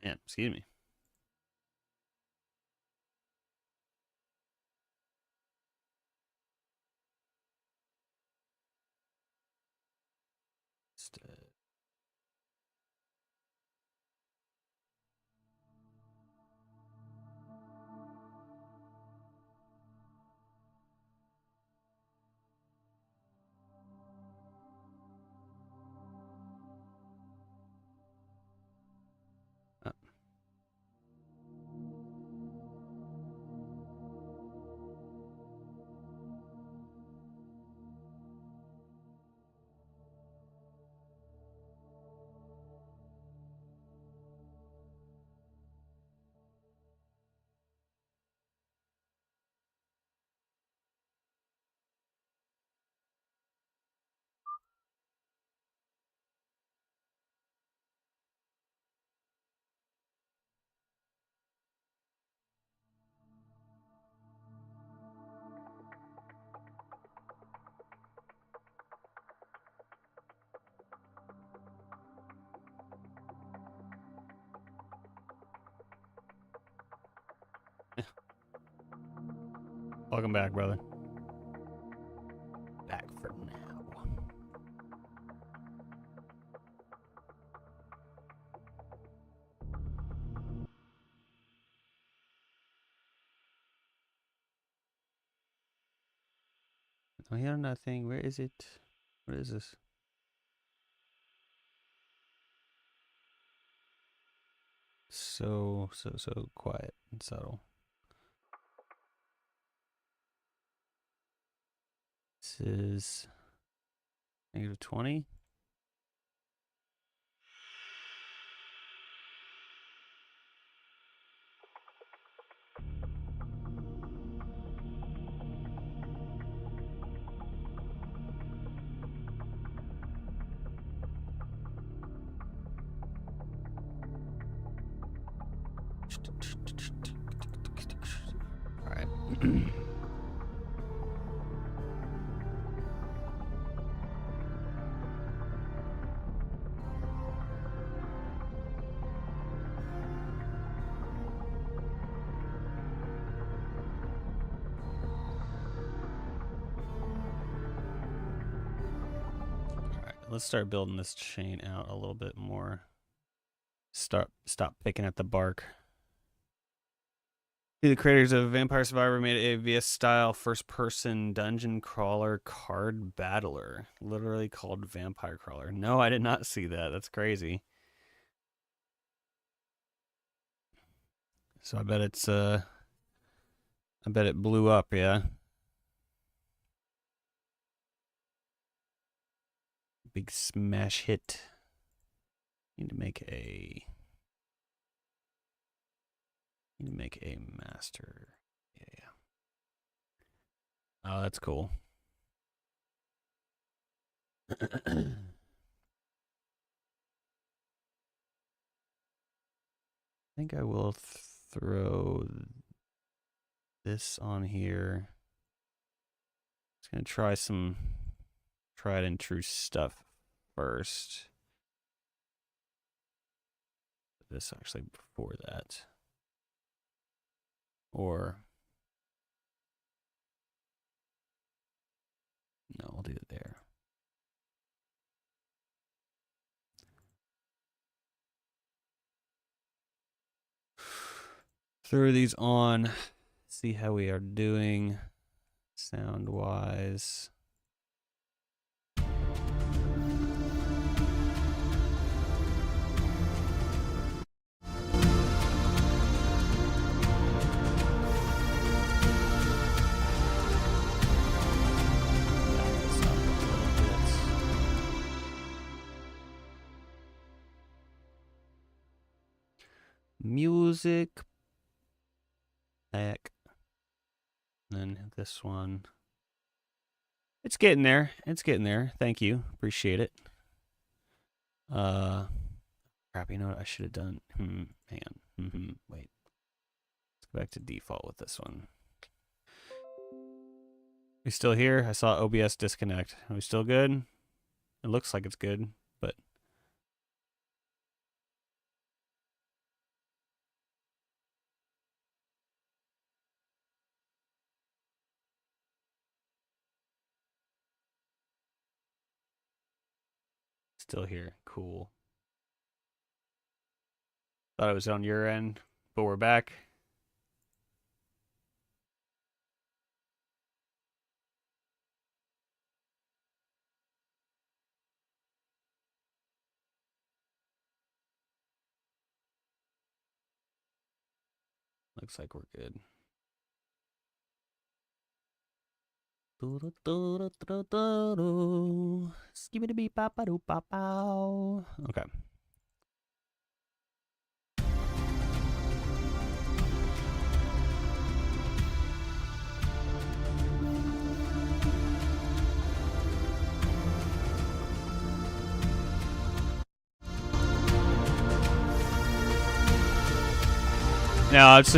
Yeah, excuse me. Welcome back, brother. Back for now. I hear nothing. Where is it? What is this? So quiet and subtle. This is -20. All right. Let's start building this chain out a little bit more. Stop picking at the bark. The creators of Vampire Survivor made a VS-style first-person dungeon crawler card battler, literally called Vampire Crawler. No, I did not see that. That's crazy. So I bet it's I bet it blew up, yeah. Big smash hit. Need to make a master. Yeah. Oh, that's cool. I think I will throw this on here. Just gonna try some tried and true stuff first. This actually before that. Or no, I'll do it there. Throw these on, see how we are doing sound wise. Music back. And then this one. It's getting there. It's getting there. Thank you. Appreciate it. Crap, you know what I should have done? Hang on. Wait. Let's go back to default with this one. We still here? I saw OBS disconnect. Are we still good? It looks like it's good, but still here. Cool. Thought it was on your end, but we're back. Looks like we're good. Okay. No, it's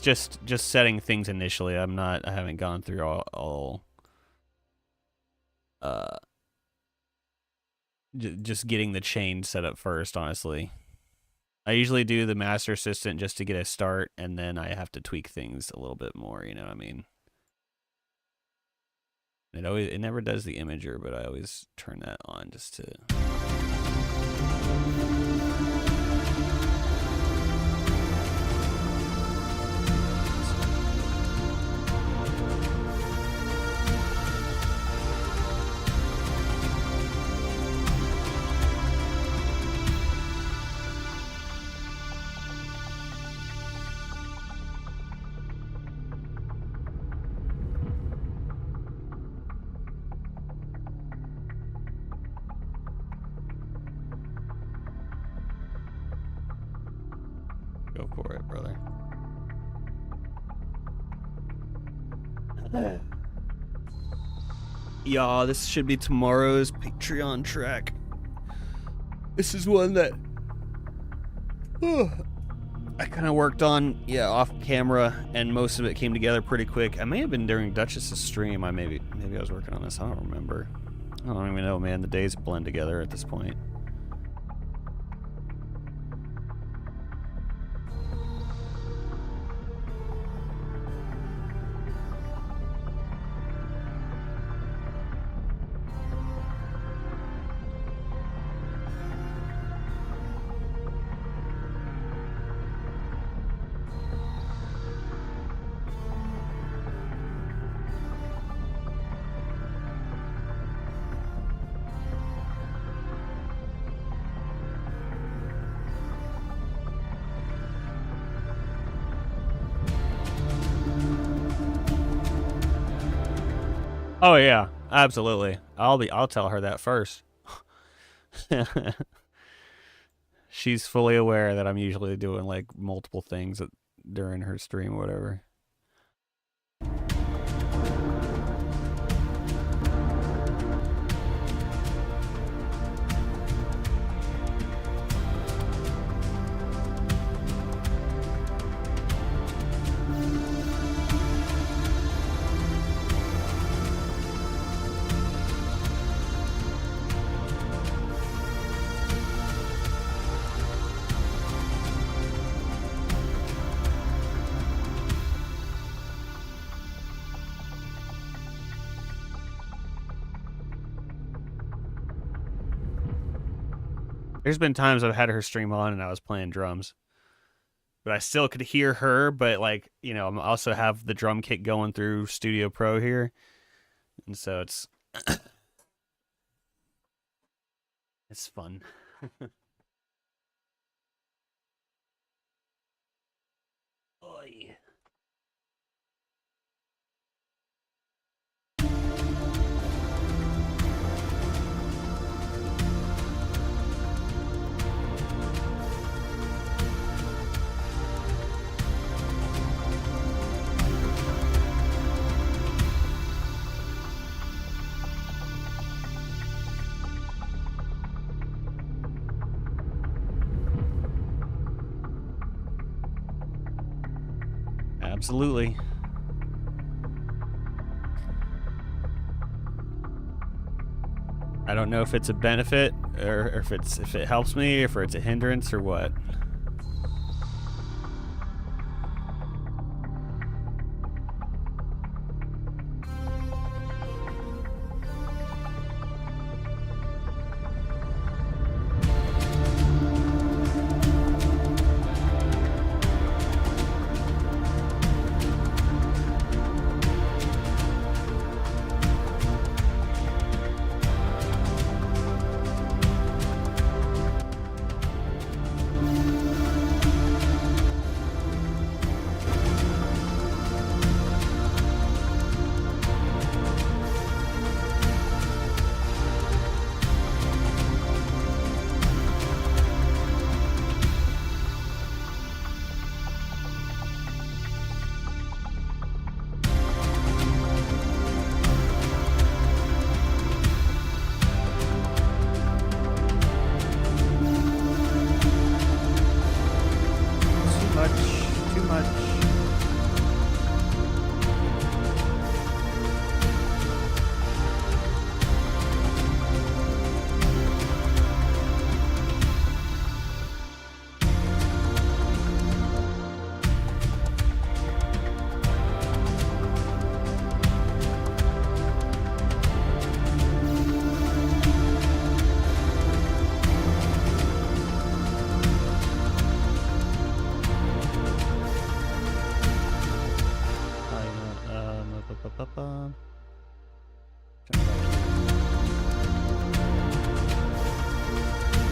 just setting things initially. I haven't gone through all just getting the chain set up first, honestly. I usually do the master assistant just to get a start, and then I have to tweak things a little bit more, you know what I mean? It never does the imager, but I always turn that on just to Go for it, brother. Yeah, this should be tomorrow's Patreon track. This is one that I kind of worked on, off camera, and most of it came together pretty quick. I may have been during Duchess's stream. Maybe I was working on this. I don't remember. I don't even know, man. The days blend together at this point. Oh yeah, absolutely. I'll tell her that first. She's fully aware that I'm usually doing like multiple things during her stream or whatever. There's been times I've had her stream on and I was playing drums, but I still could hear her. But like, I also have the drum kit going through Studio Pro here, and so it's it's fun. Oy. Absolutely. I don't know if it's a benefit or if it helps me, if it's a hindrance or what.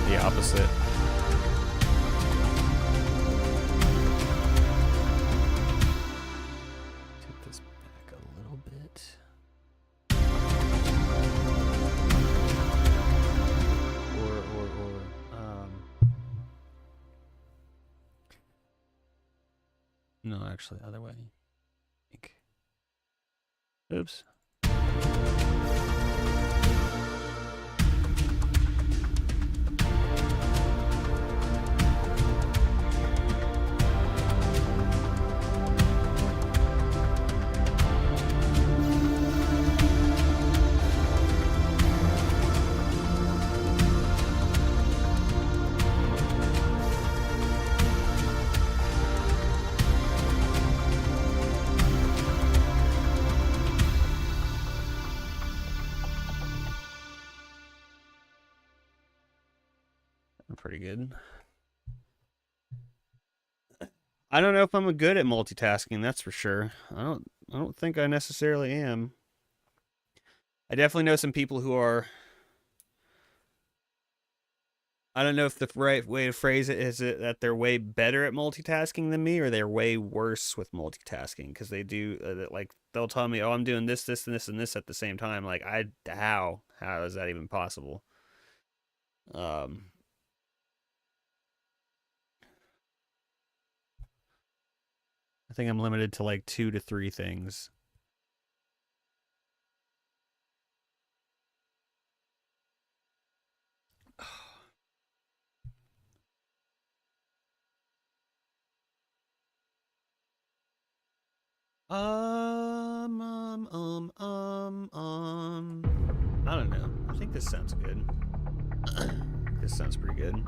The opposite. Take this back a little bit. No, actually, the other way. Oops. Pretty good. I don't know if I'm good at multitasking, that's for sure. I don't think I necessarily am. I definitely know some people who are. I don't know if the right way to phrase it is it that they're way better at multitasking than me, or they're way worse with multitasking because they do like they'll tell me, "Oh, I'm doing this, this, and this, and this at the same time." Like, how is that even possible? Um, I think I'm limited to like 2 to 3 things. I don't know. I think this sounds good. This sounds pretty good.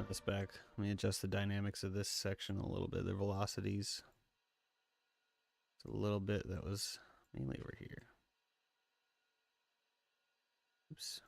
This back. Let me adjust the dynamics of this section a little bit. The velocities. It's a little bit that was mainly over here. Oops.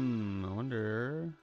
I wonder.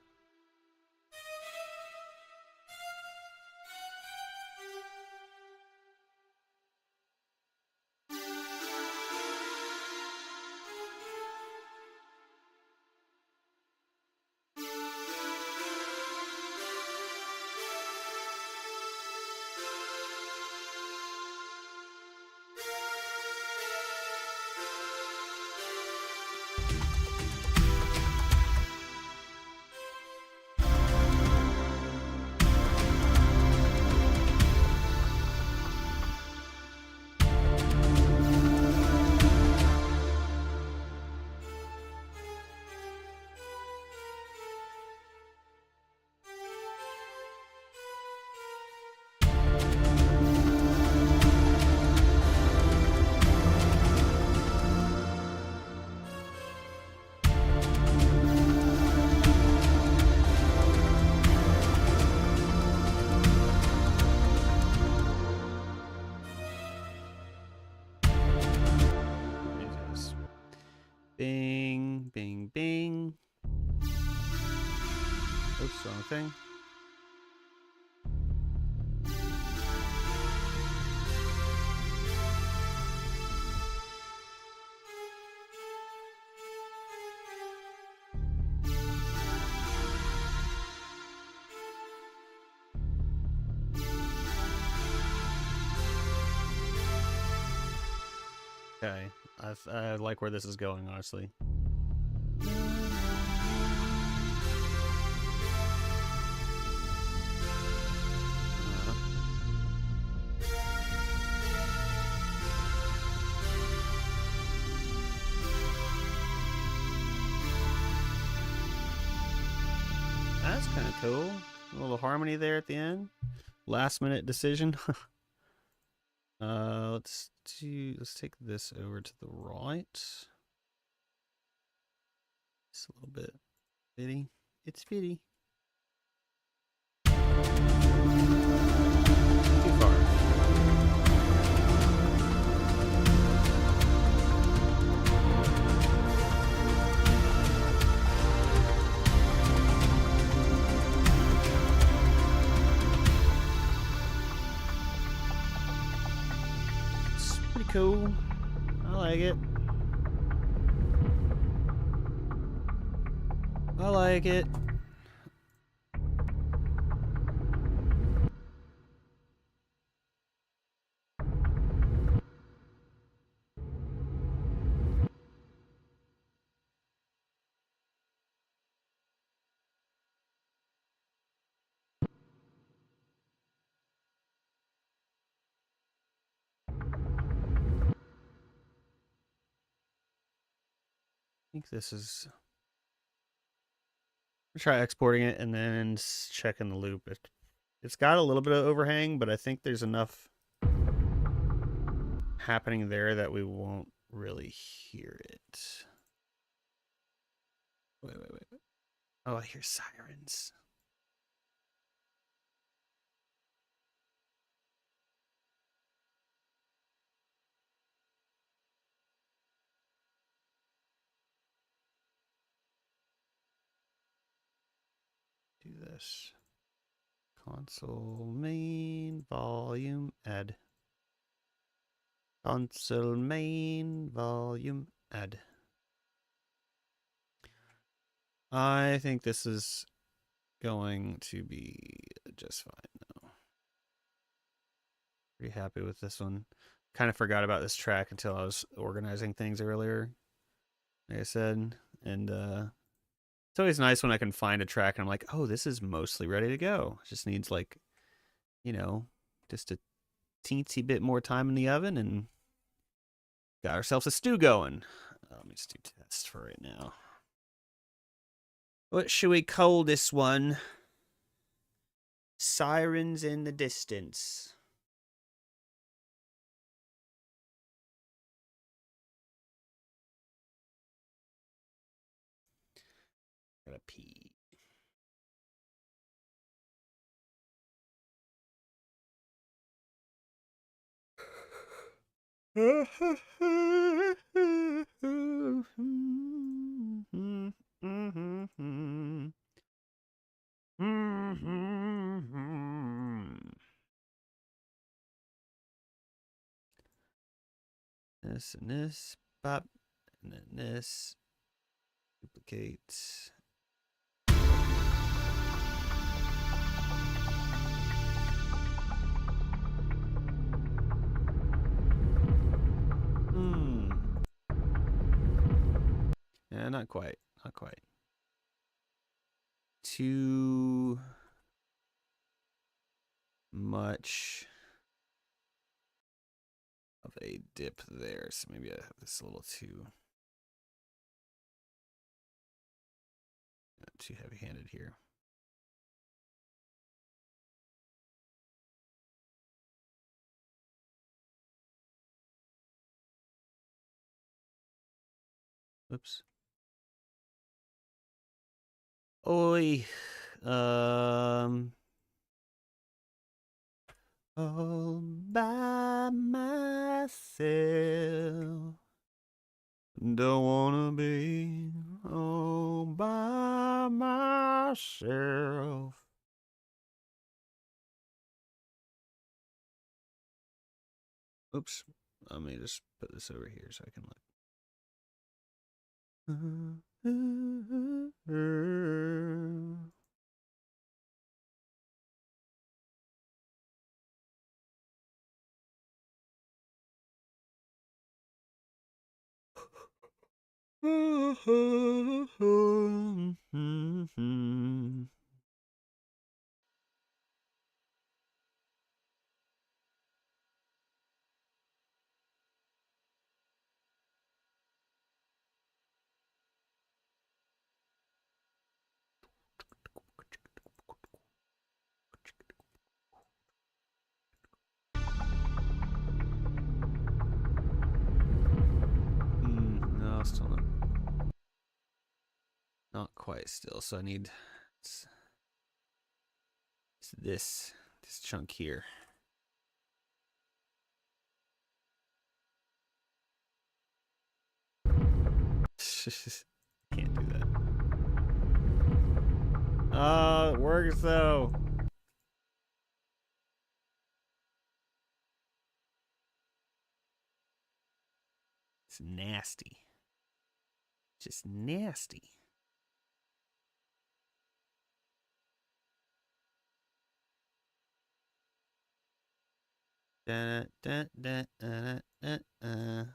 Bing, bing, bing. Oops, wrong thing. Okay, I like where this is going, honestly. That's kind of cool. A little harmony there at the end. Last minute decision. Let's take this over to the right. It's a little bit fitty. It's fitty. Too far. Pretty cool. I like it. I like it. I think this is. I'll try exporting it and then checking the loop. It's got a little bit of overhang, but I think there's enough happening there that we won't really hear it. Wait. Oh, I hear sirens. Do this. Console main volume add. Console main volume add. I think this is going to be just fine now. Pretty happy with this one. Kind of forgot about this track until I was organizing things earlier. Like I said, and it's always nice when I can find a track and I'm like, oh, this is mostly ready to go. It just needs like, you know, just a teensy bit more time in the oven and got ourselves a stew going. Let me just do tests for right now. What should we call this one? Sirens in the distance. Gotta pee. Mm-hmm. Mm-hmm. This and this, pop, and then this, duplicate. Yeah, not quite. Not quite. Too much of a dip there. So maybe I have this a little too heavy-handed here. Oops. Oi. All by myself. Don't wanna be all by myself. Oops. Let me just put this over here so I can look. No, still not quite still. So I need it's this chunk here. Can't do that. Oh, it works though. It's nasty. Just nasty. Da, da, da, da, da, da.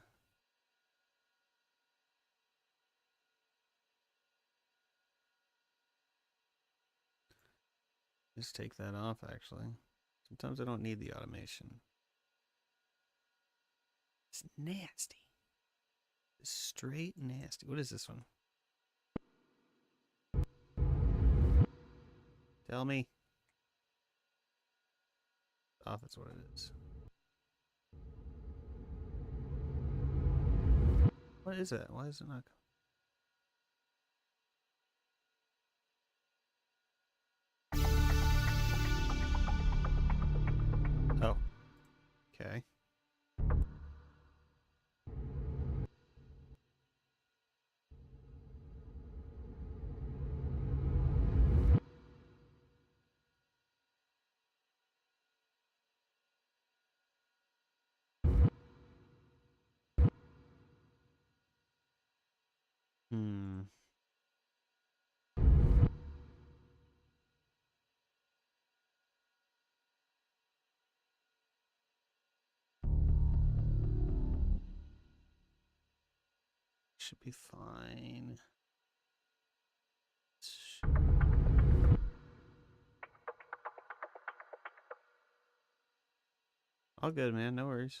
Just take that off, actually. Sometimes I don't need the automation. It's nasty. It's straight nasty. What is this one? Tell me. Off, that's what it is. What is that? Why is it not? Oh. Okay. Hmm. Should be fine. All good, man. No worries.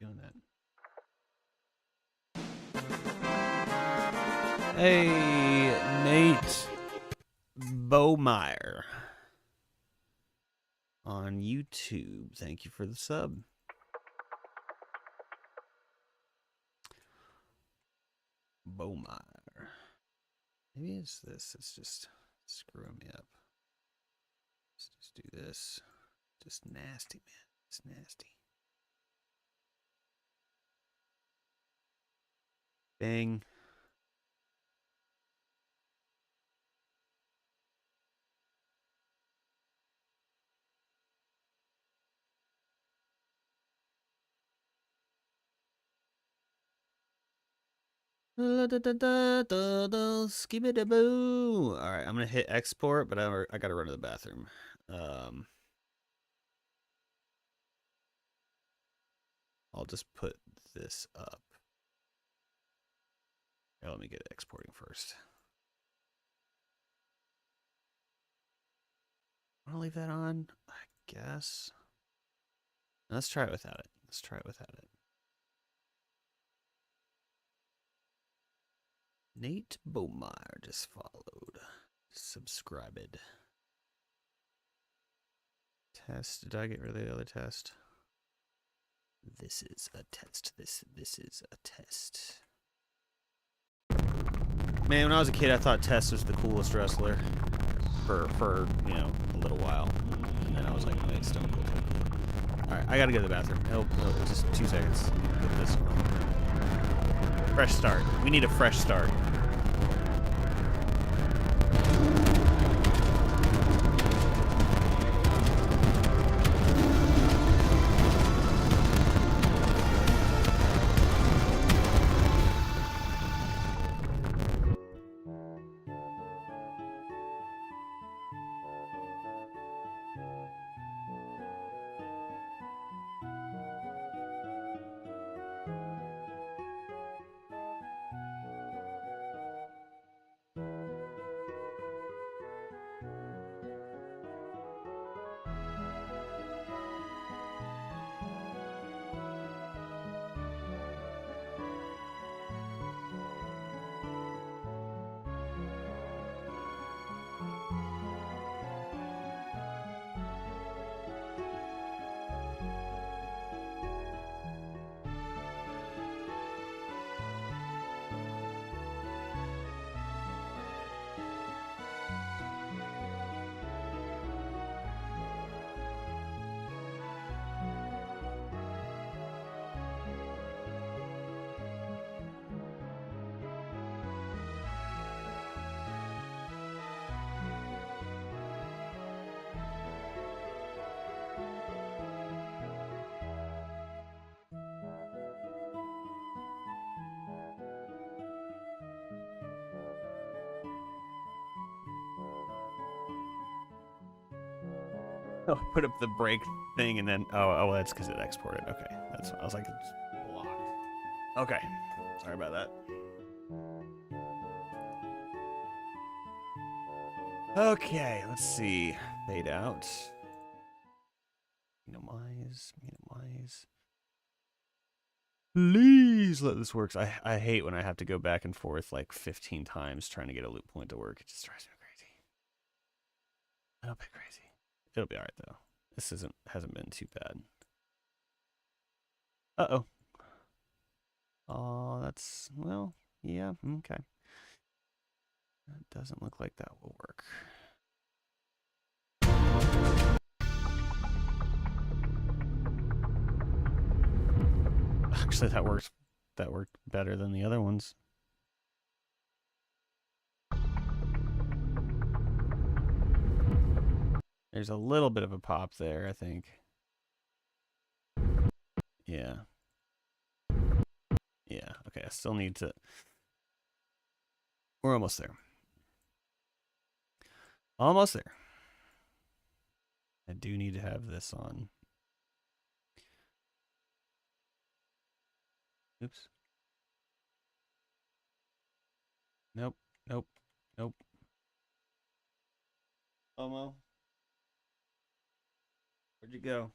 Doing that. Hey, Nate Bowmeyer on YouTube. Thank you for the sub. Bowmeyer. Maybe it's this. It's just Screwing me up. Let's just do this. Just nasty, man. It's nasty. Bang. Skibidi-boo. All right, I'm gonna hit export, but I gotta run to the bathroom. I'll just put this up. Here, let me get exporting first. Want to leave that on? I guess. Let's try it without it. Let's try it without it. Nate Bomeyer just followed. Subscribed. Test. Did I get rid of the other test? This is a test. This is a test. Man, when I was a kid, I thought Test was the coolest wrestler for you know, a little while. And then I was like, wait, Stone Cold. Alright, I gotta go to the bathroom. Just 2 seconds. Get this one. Fresh start. We need a fresh start. Oh, put up the break thing and then oh, that's because it exported. Okay, that's I was like, it's blocked. Okay, sorry about that. Okay, let's see. Fade out. Minimize. Please let this work. I hate when I have to go back and forth like 15 times trying to get a loop point to work. It just drives me crazy. A little bit crazy. It'll be alright though. This hasn't been too bad. Uh-oh. Oh, that's, well, yeah, okay. That doesn't look like that will work. Actually, that worked better than the other ones. There's a little bit of a pop there, I think. Yeah. Yeah, okay, I still need to... We're almost there. Almost there. I do need to have this on. Oops. Nope. Omo. Where'd you go?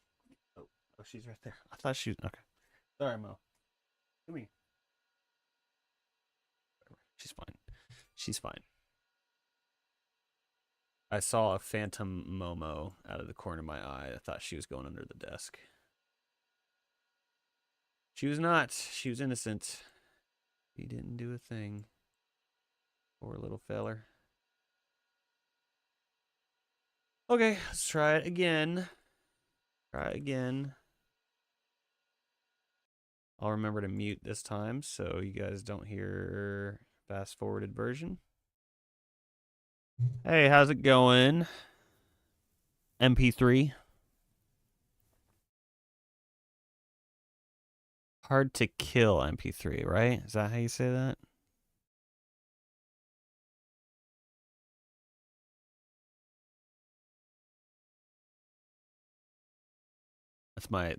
Oh, she's right there. I thought she was... Okay. Sorry, Mo. Come here. She's fine. She's fine. I saw a phantom Momo out of the corner of my eye. I thought she was going under the desk. She was not. She was innocent. He didn't do a thing. Poor little feller. Okay, let's try it again. Try it again. I'll remember to mute this time so you guys don't hear fast forwarded version. Hey, how's it going? MP3. Hard to kill MP3, right? Is that how you say that?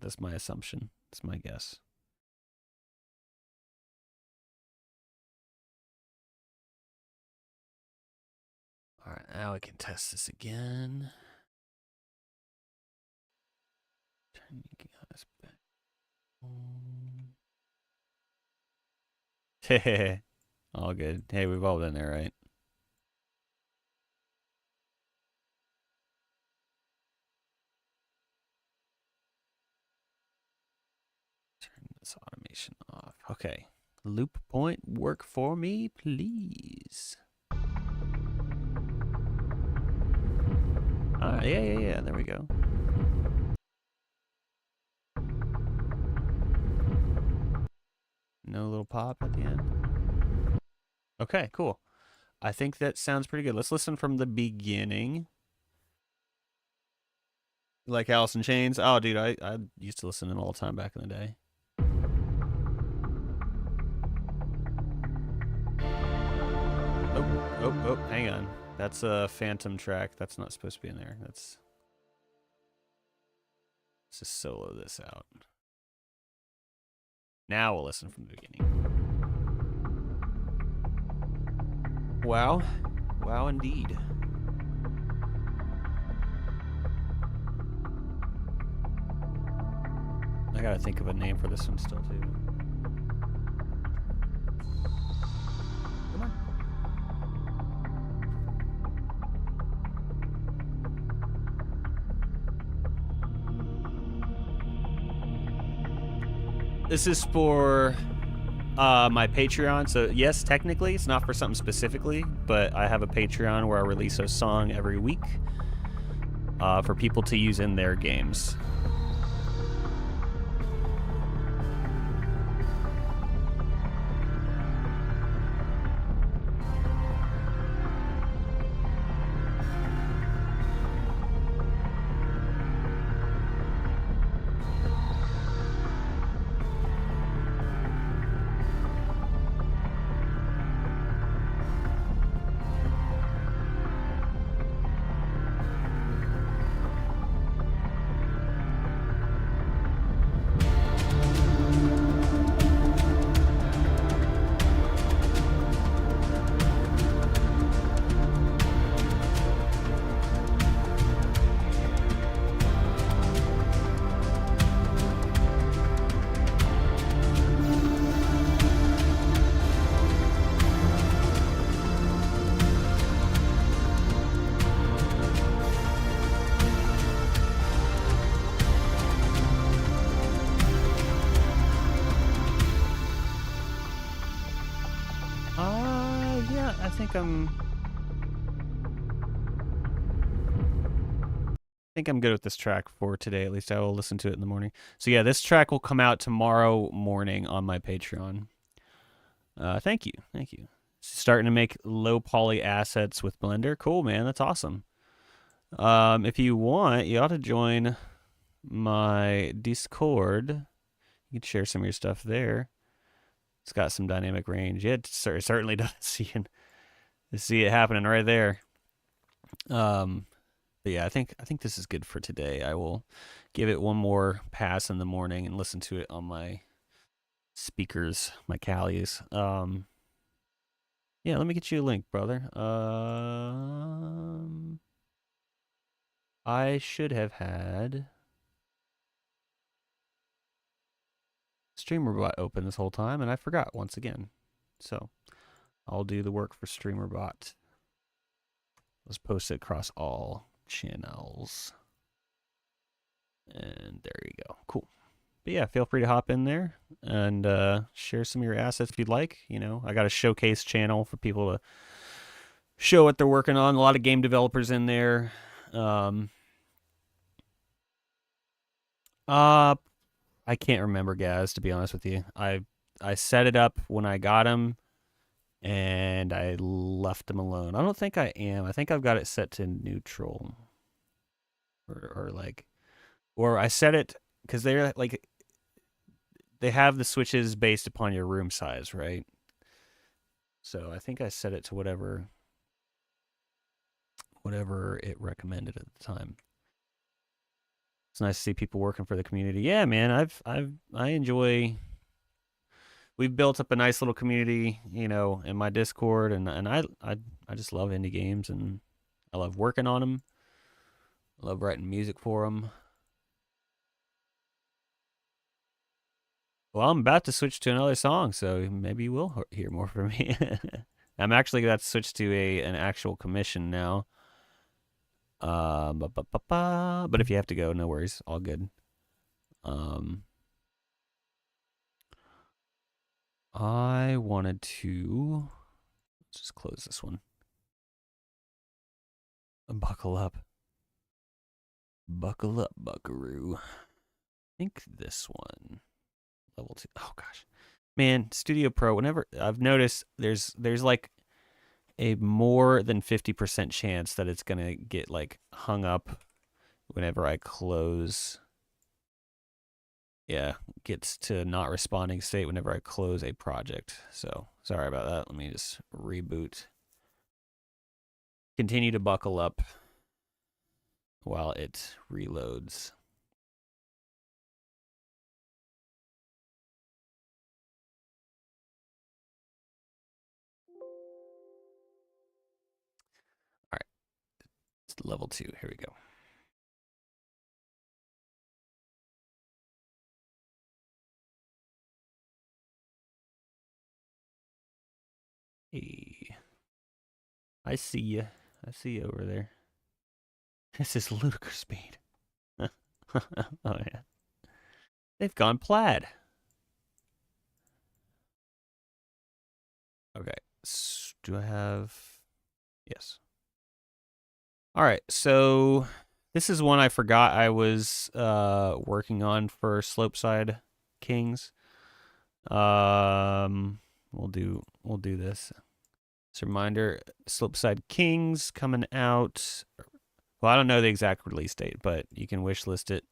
That's my assumption. That's my guess. All right, now we can test this again. Turn us back on. All good. Hey, we've all been there, right? Turn this automation off. Okay. Loop point, work for me, please. All right, yeah. There we go. No little pop at the end. Okay, cool. I think that sounds pretty good. Let's listen from the beginning. Like Alice in Chains? Oh, dude, I used to listen to them all the time back in the day. Oh, hang on. That's a phantom track. That's not supposed to be in there. Let's just solo this out. Now we'll listen from the beginning. Wow. Wow, indeed. I gotta think of a name for this one still, too. Come on. This is for my Patreon. So yes, technically it's not for something specifically, but I have a Patreon where I release a song every week for people to use in their games. I think I'm good with this track for today. At least I will listen to it in the morning. So yeah, this track will come out tomorrow morning on my Patreon. Thank you. Starting to make low poly assets with Blender. Cool, man. That's awesome. If you want, you ought to join my Discord. You can share some of your stuff there. It's got some dynamic range. It certainly does. You can see it happening right there. But yeah, I think this is good for today. I will give it one more pass in the morning and listen to it on my speakers, my Callies. Yeah, let me get you a link, brother. I should have had StreamerBot open this whole time, and I forgot once again. So I'll do the work for StreamerBot. Let's post it across all channels. And there you go. Cool. But yeah, feel free to hop in there and share some of your assets if you'd like. You know, I got a showcase channel for people to show what they're working on. A lot of game developers in there. Um, uh, I can't remember, Gaz. To be honest with you, I set it up when I got him, and I left him alone. I don't think I am. I think I've got it set to neutral, or I set it because they're like they have the switches based upon your room size, right? So I think I set it to whatever it recommended at the time. It's nice to see people working for the community. Yeah, man, I enjoy. We've built up a nice little community, in my Discord, and I just love indie games, and I love working on them. I love writing music for them. Well, I'm about to switch to another song, so maybe you will hear more from me. I'm actually about to switch to an actual commission now. But if you have to go, no worries, all good. I wanted to let's just close this one. Buckle up, buckaroo. I think this one, level 2. Oh gosh, man, Studio Pro. Whenever I've noticed, there's like a more than 50% chance that it's gonna get like hung up whenever I close. Yeah, gets to not responding state whenever I close a project. So sorry about that. Let me just reboot. Continue to buckle up while it reloads. All right, it's level 2. Here we go. Hey, I see you. I see you over there. This is ludicrous speed. Oh yeah, they've gone plaid. Okay, do I have? Yes. All right, so this is one I forgot I was working on for Slopeside Kings. We'll do this. As a reminder, Slopeside Kings coming out. Well, I don't know the exact release date, but you can wish list it.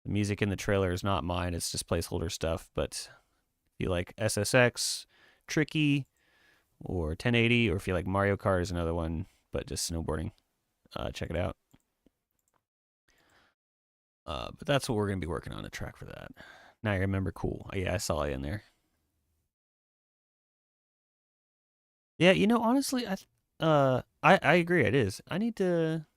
The music in the trailer is not mine; it's just placeholder stuff. But if you like SSX, Tricky, or 1080, or if you like Mario Kart is another one, but just snowboarding, check it out. But that's what we're gonna be working on, a track for that. Now you remember, cool. Yeah, I saw it in there. Yeah, honestly, I agree. It is. I need to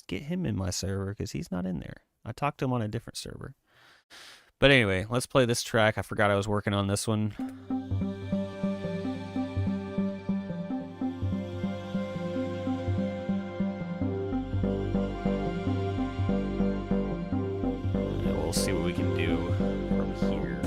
get him in my server because he's not in there. I talked to him on a different server. But anyway, let's play this track. I forgot I was working on this one. We'll see what we can do from here.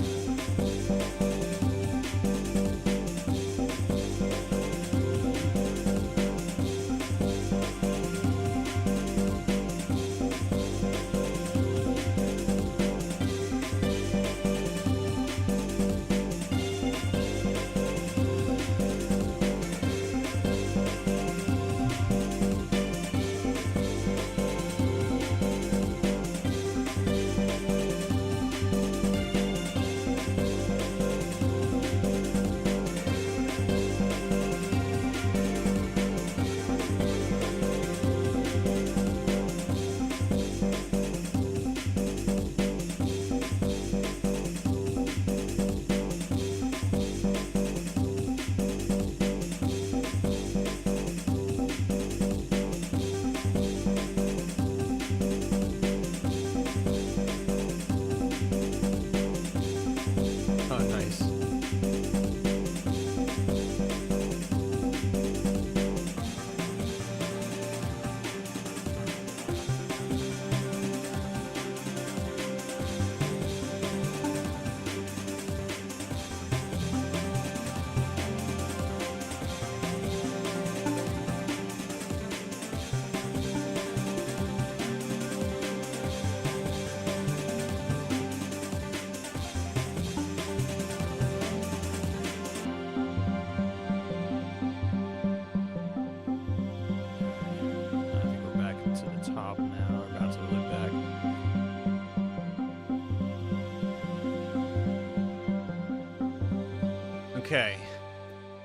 Okay.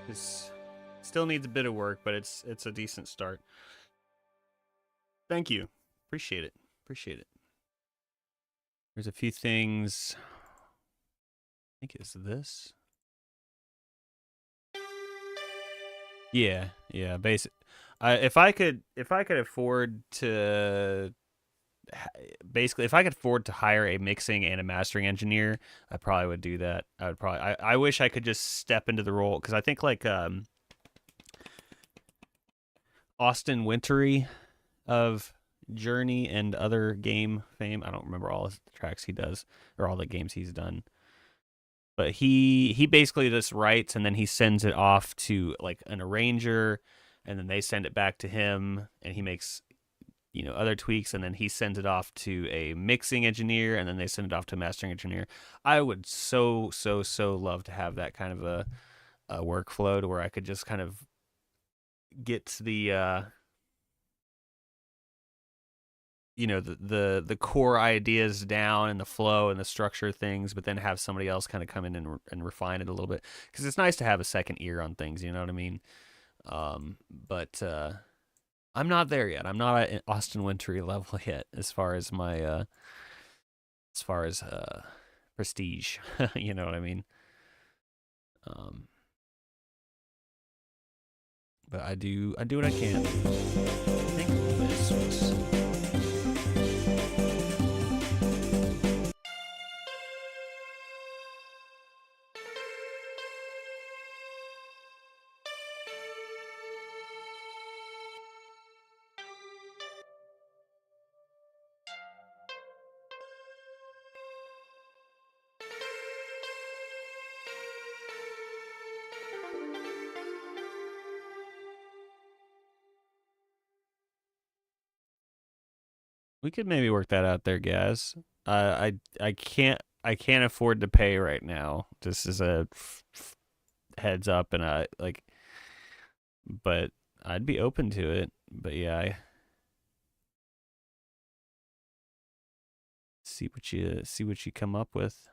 This still needs a bit of work, but it's a decent start. Thank you. Appreciate it. There's a few things. I think it's this. Yeah. Basic. If I could afford to, basically, if I could afford to hire a mixing and a mastering engineer, I probably would do that. I wish I could just step into the role, because I think like Austin Wintory of Journey and other game fame. I don't remember all the tracks he does or all the games he's done. But he basically just writes and then he sends it off to like an arranger, and then they send it back to him and he makes, you know, other tweaks, and then he sends it off to a mixing engineer, and then they send it off to a mastering engineer. I would so love to have that kind of a workflow to where I could just kind of get the you know, the core ideas down and the flow and the structure of things, but then have somebody else kind of come in and refine it a little bit, because it's nice to have a second ear on things, you know what I mean? But I'm not there yet. I'm not at Austin Wintory level yet as far as my prestige. You know what I mean? But I do what I can. I think this was... We could maybe work that out there, guys. I can't afford to pay right now. This is a heads up, and I like, but I'd be open to it. But yeah, see what you come up with.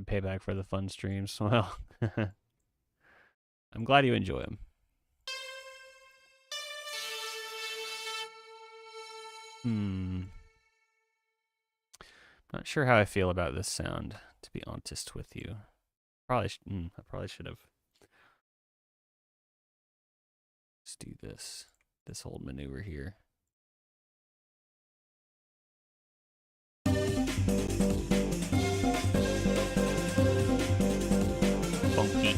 Payback for the fun streams. Well, I'm glad you enjoy them. Not sure how I feel about this sound, to be honest with you. I probably should have. Let's do this whole maneuver here. Funky.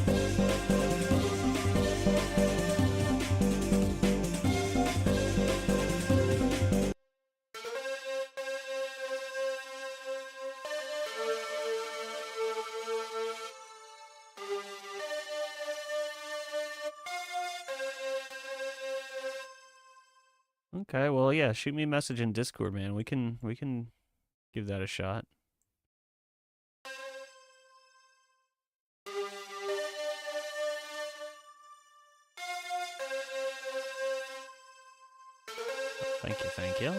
Okay, well, yeah, shoot me a message in Discord, man. We can give that a shot. Thank you.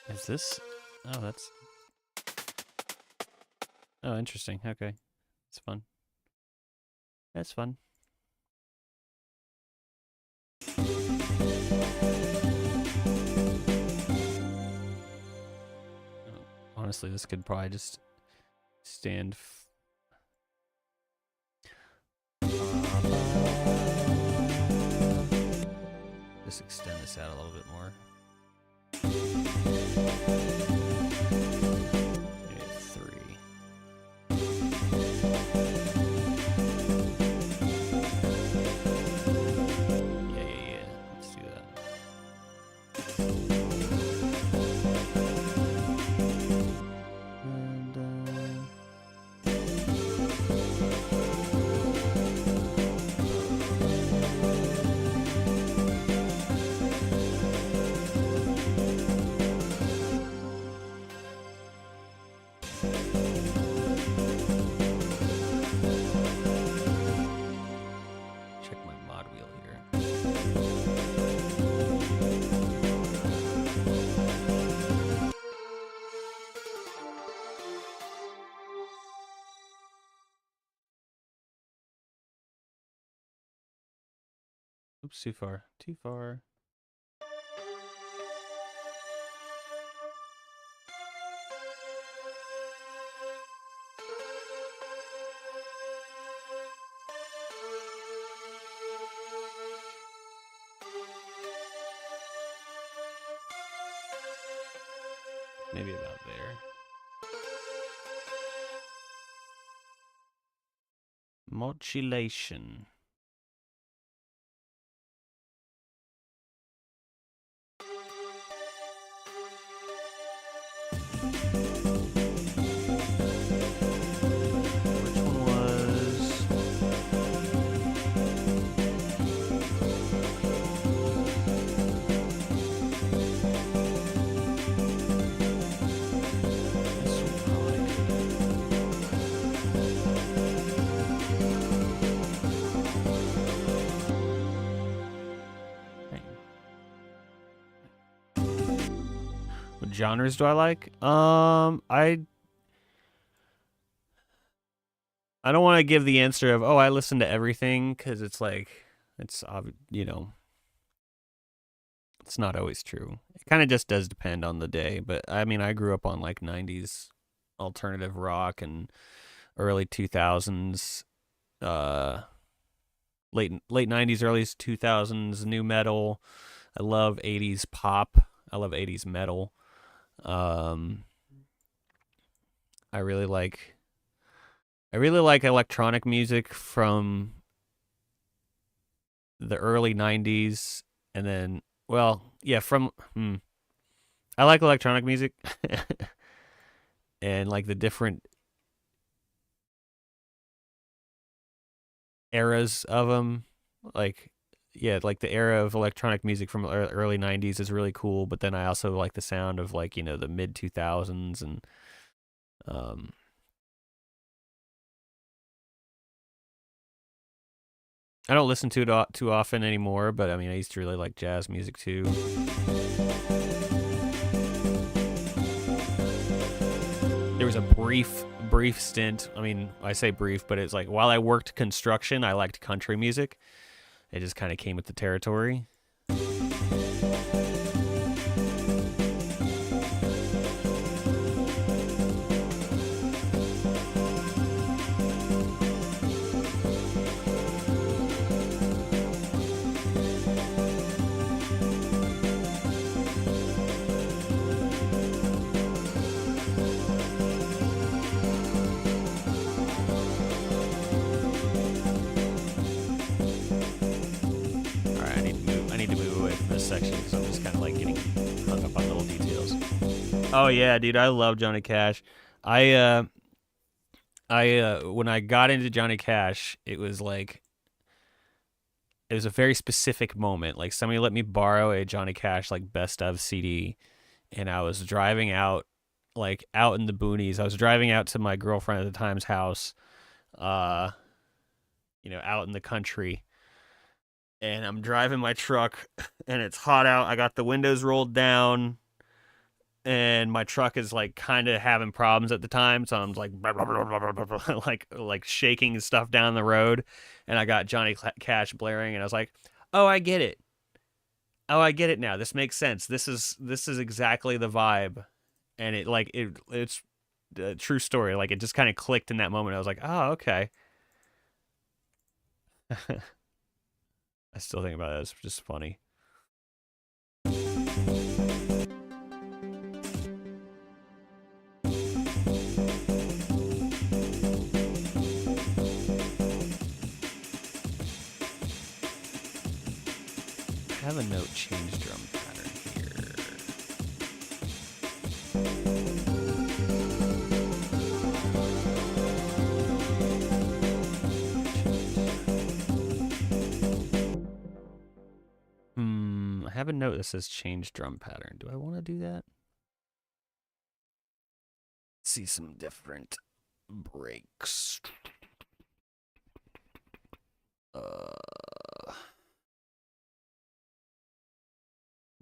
Is this? Oh, that's... Oh, interesting. Okay. It's fun. That's fun. Honestly, this could probably just stand... Just extend this out a little bit more. Maybe 3. Oops, too far. Too far. Maybe about there. Modulation. Which one was? This one probably. What genres do I like? I don't want to give the answer of, oh, I listen to everything, because it's like, it's, you know, it's not always true. It kind of just does depend on the day. But I mean, I grew up on like 90s alternative rock and early 2000s, late 90s, early 2000s new metal. I love 80s pop. I love 80s metal. I really like electronic music from the early 90s, and then, well, yeah, I like electronic music and like the different eras of them. Like, yeah, like the era of electronic music from early 90s is really cool, but then I also like the sound of, like, you know, the mid 2000s, and um I don't listen to it too often anymore, but I mean, I used to really like jazz music too. There was a brief stint. I mean, I say brief, but it's like while I worked construction, I liked country music. It just kind of came with the territory. Section, because I'm just kind of like getting hung up on little details. Oh yeah, dude, I love Johnny Cash. I when I got into Johnny Cash, it was a very specific moment. Like, somebody let me borrow a Johnny Cash like best of CD, and I was driving out, like, out in the boonies. I was driving out to my girlfriend at the time's house, you know, out in the country. And I'm driving my truck, and it's hot out. I got the windows rolled down, and my truck is like kind of having problems at the time, so I'm like blah, blah, blah, blah, like shaking stuff down the road, and I got Johnny Cash blaring, and I was like, "Oh, I get it. Oh, I get it now. This makes sense. This is exactly the vibe." And it's a true story. Like, it just kind of clicked in that moment. I was like, "Oh, okay." I still think about it. It's just funny. I have a note change drum pattern here. I have a note that says change drum pattern. Do I want to do that? Let's see some different breaks.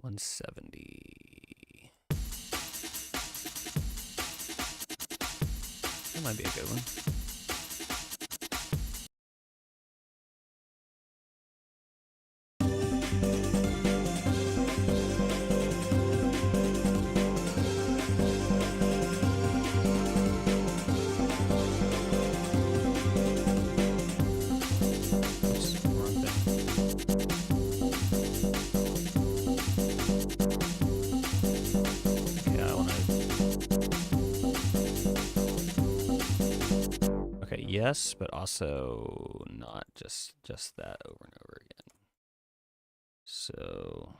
170. That might be a good one. yes, but also not just that over and over again. So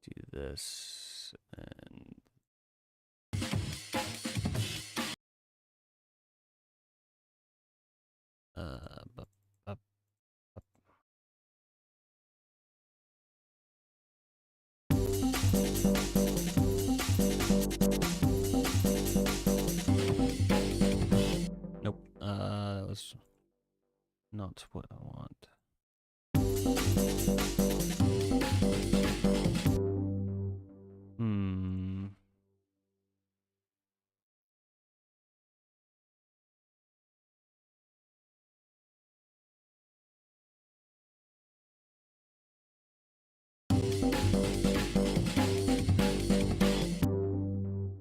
do this and bup, bup, bup. Nope. That was not what I want.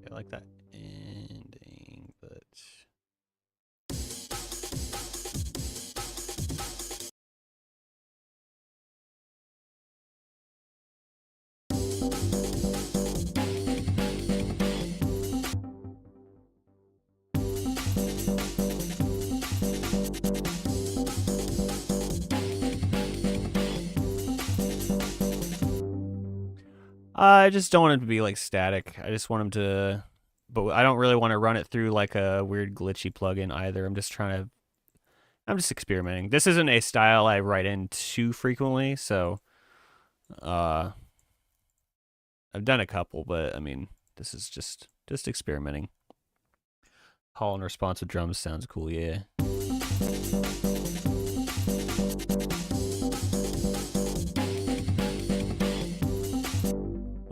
I like that ending, but I just don't want him to be like static. I just want him to, but I don't really want to run it through like a weird glitchy plugin either. I'm just experimenting. This isn't a style I write in too frequently, so I've done a couple, but I mean, this is just experimenting. Call and response with drums sounds cool, yeah.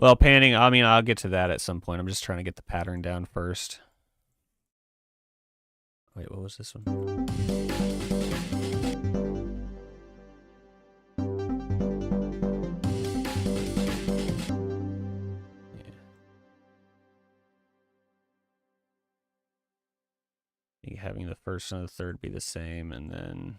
Well, panning, I mean, I'll get to that at some point. I'm just trying to get the pattern down first. Wait, what was this one? Yeah. Having the first and the third be the same, and then...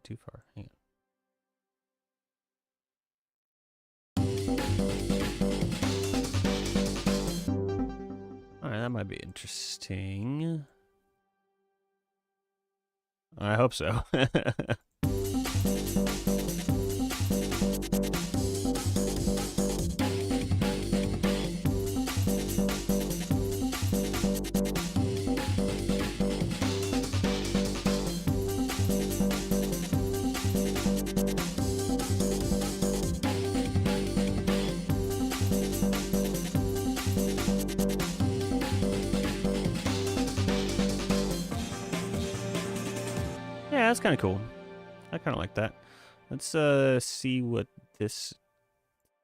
too far. Hang on. All right, that might be interesting. I hope so. Yeah, that's kind of cool. I kind of like that. Let's see what this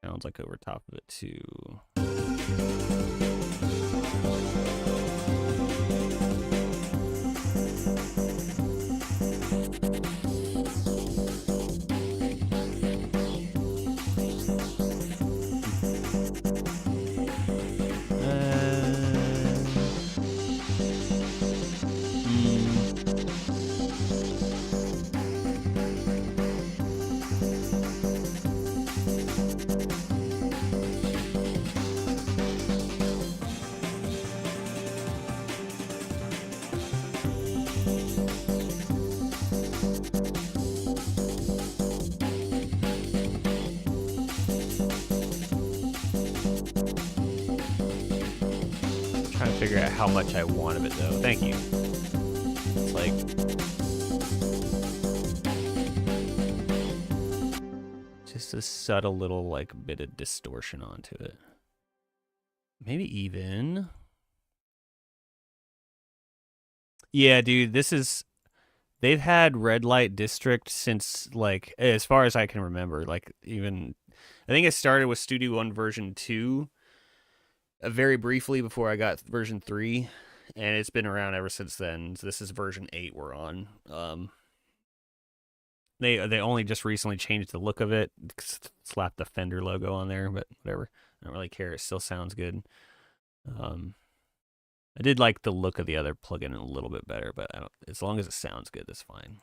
sounds like over top of it too. figure out how much I want of it, though. Thank you. It's like... just a subtle little, like, bit of distortion onto it. Maybe even... yeah, dude, this is... they've had Red Light District since, like, as far as I can remember. Like, even... I think it started with Studio One version 2 very briefly before I got version 3, and it's been around ever since then. This is version 8 we're on. They only just recently changed the look of it, slapped the Fender logo on there, but whatever. I don't really care. It still sounds good. I did like the look of the other plugin a little bit better, but I don't, as long as it sounds good, that's fine.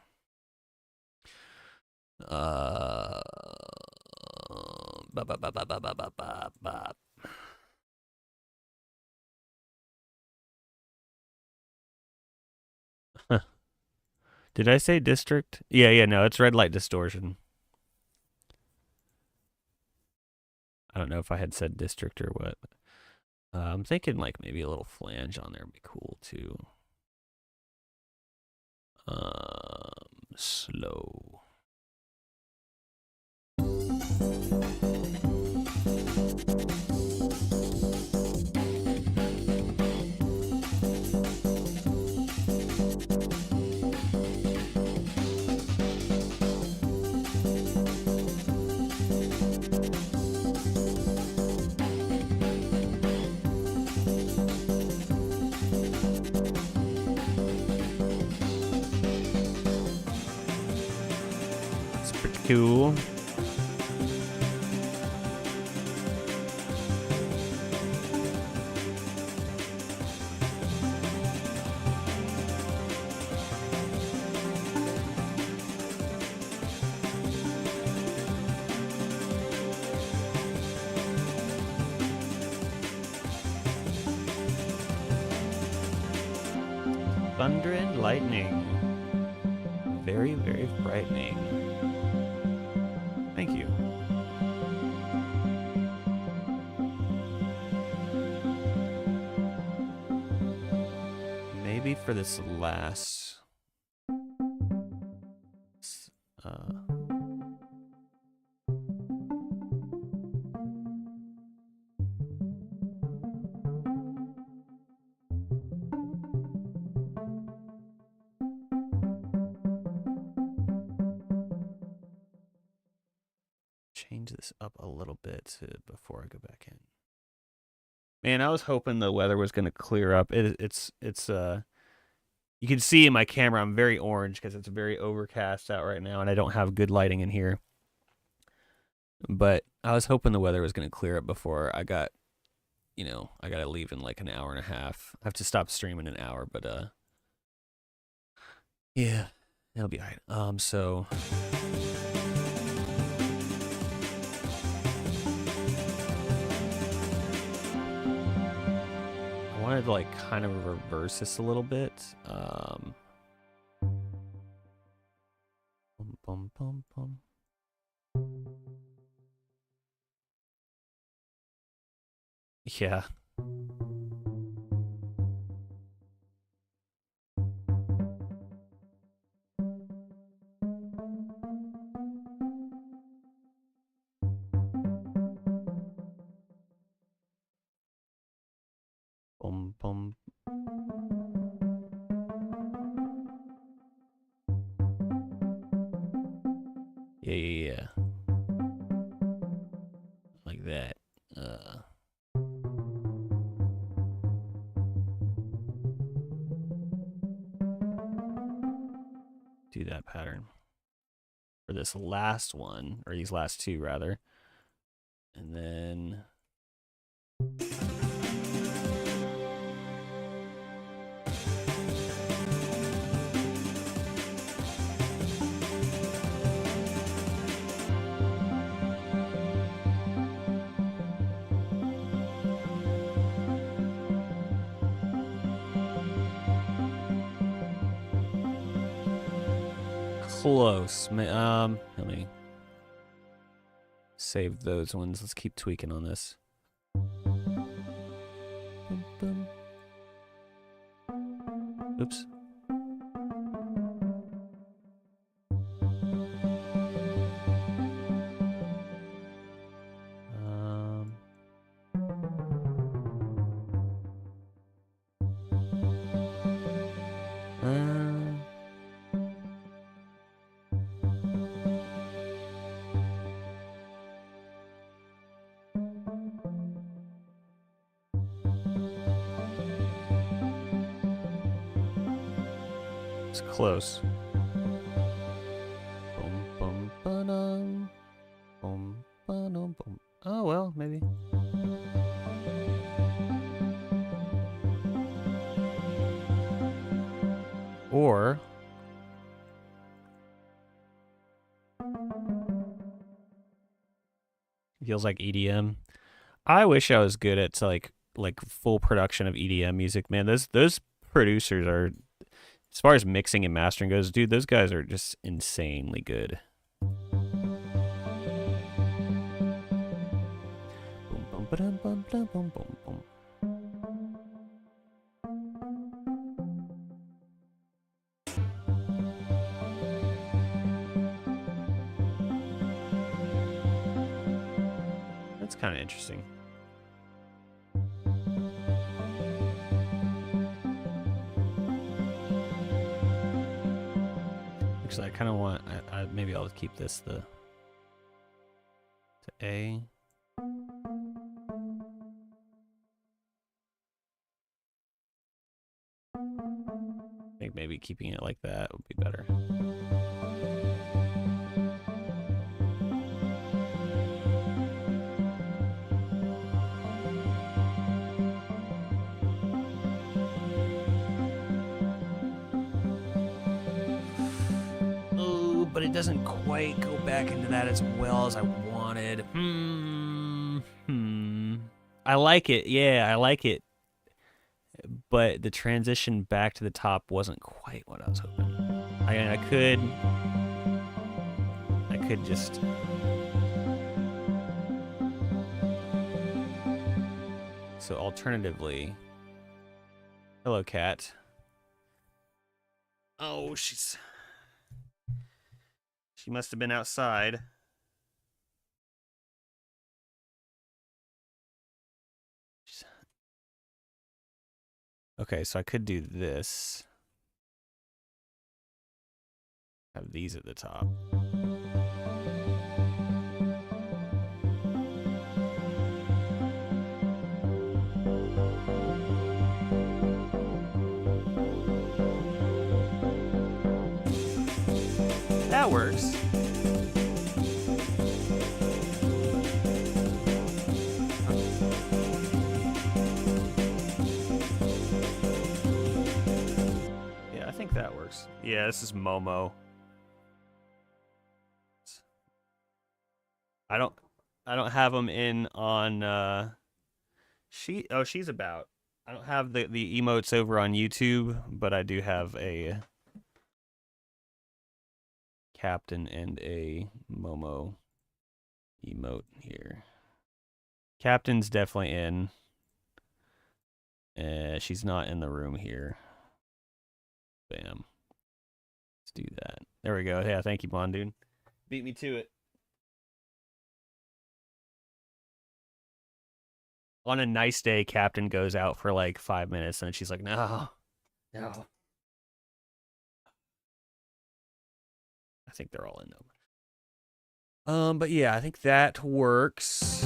Did I say district? Yeah, no, it's red light distortion. I don't know if I had said district or what. I'm thinking like maybe a little flange on there would be cool too. Slow. Cool. Thunder and lightning. Very, very frightening. Thank you. Maybe for this last... change this up a little bit before I go back in. Man, I was hoping the weather was going to clear up. It's you can see in my camera I'm very orange because it's very overcast out right now and I don't have good lighting in here. But I was hoping the weather was going to clear up before I got, you know, I got to leave in like an hour and a half. I have to stop streaming in an hour, but yeah, it'll be all right. So I wanted to like kind of reverse this a little bit. Bum, bum, bum. Yeah. Bum, bum. Yeah. Like that. Do that pattern for this last one, or these last two rather. And then close. Let me save those ones. Let's keep tweaking on this. Boom, boom. Oops. It's close. Boom, boom, ba-dum. Boom, ba-dum, boom. Oh, well, maybe. Or feels like EDM. I wish I was good at like full production of EDM music, man. Those producers are, as far as mixing and mastering goes, dude, those guys are just insanely good. Boom, boom, ba-dum, bum, bum, boom, boom, boom. That's kind of interesting. Actually, I kind of want. Maybe I'll keep this to A. I think maybe keeping it like that would be better. But it doesn't quite go back into that as well as I wanted. I like it. Yeah, I like it. But the transition back to the top wasn't quite what I was hoping. I could just... So alternatively... Hello, cat. Oh, she must have been outside. Okay, so I could do this. Have these at the top. That works. Yeah, I think that works. Yeah, this is Momo. I don't have them in on she's about. I don't have the emotes over on YouTube, but I do have a Captain and a Momo emote here. Captain's definitely in. She's not in the room here. Bam. Let's do that. There we go. Yeah, thank you, Blonde Dude. Beat me to it. On a nice day, Captain goes out for like 5 minutes, and she's like, no. I think they're all in though. But yeah, I think that works.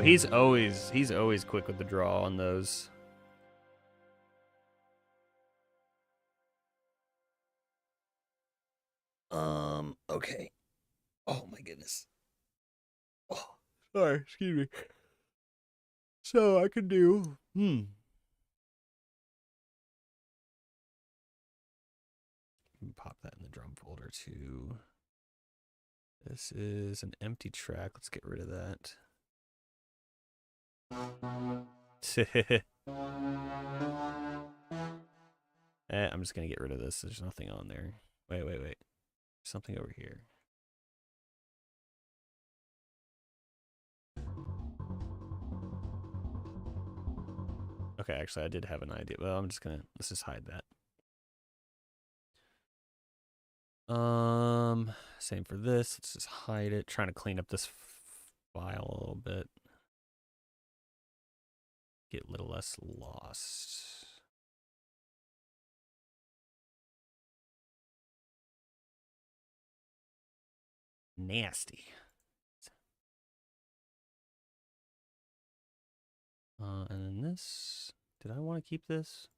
He's always quick with the draw on those. Okay. Oh my goodness. Oh, sorry, excuse me. So I could do R2. This is an empty track. Let's get rid of that. I'm just going to get rid of this. There's nothing on there. Wait. Something over here. Okay, actually, I did have an idea. Well, let's just hide that. Same for this. Let's just hide it. Trying to clean up this file a little bit. Get a little less lost. Nasty. And then this. Did I want to keep this?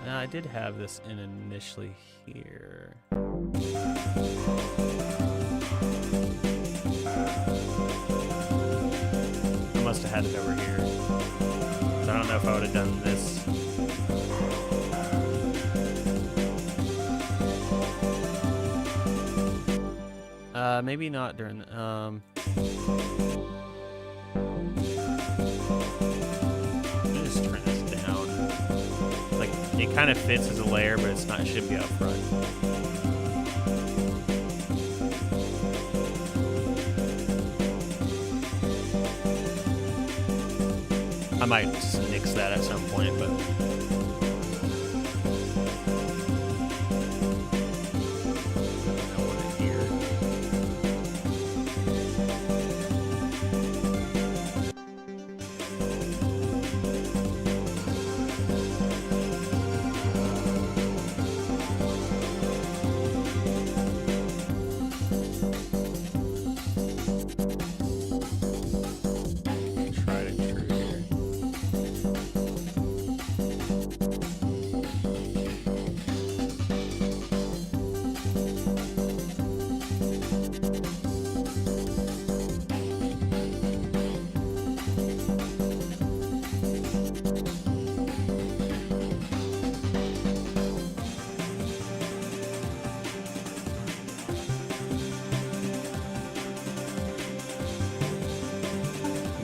I did have this in initially here. I must have had it over here. So I don't know if I would have done this. Maybe not during the, just turn this down. Like, it kind of fits as a layer, but it's not, it should be up front. I might nix that at some point, but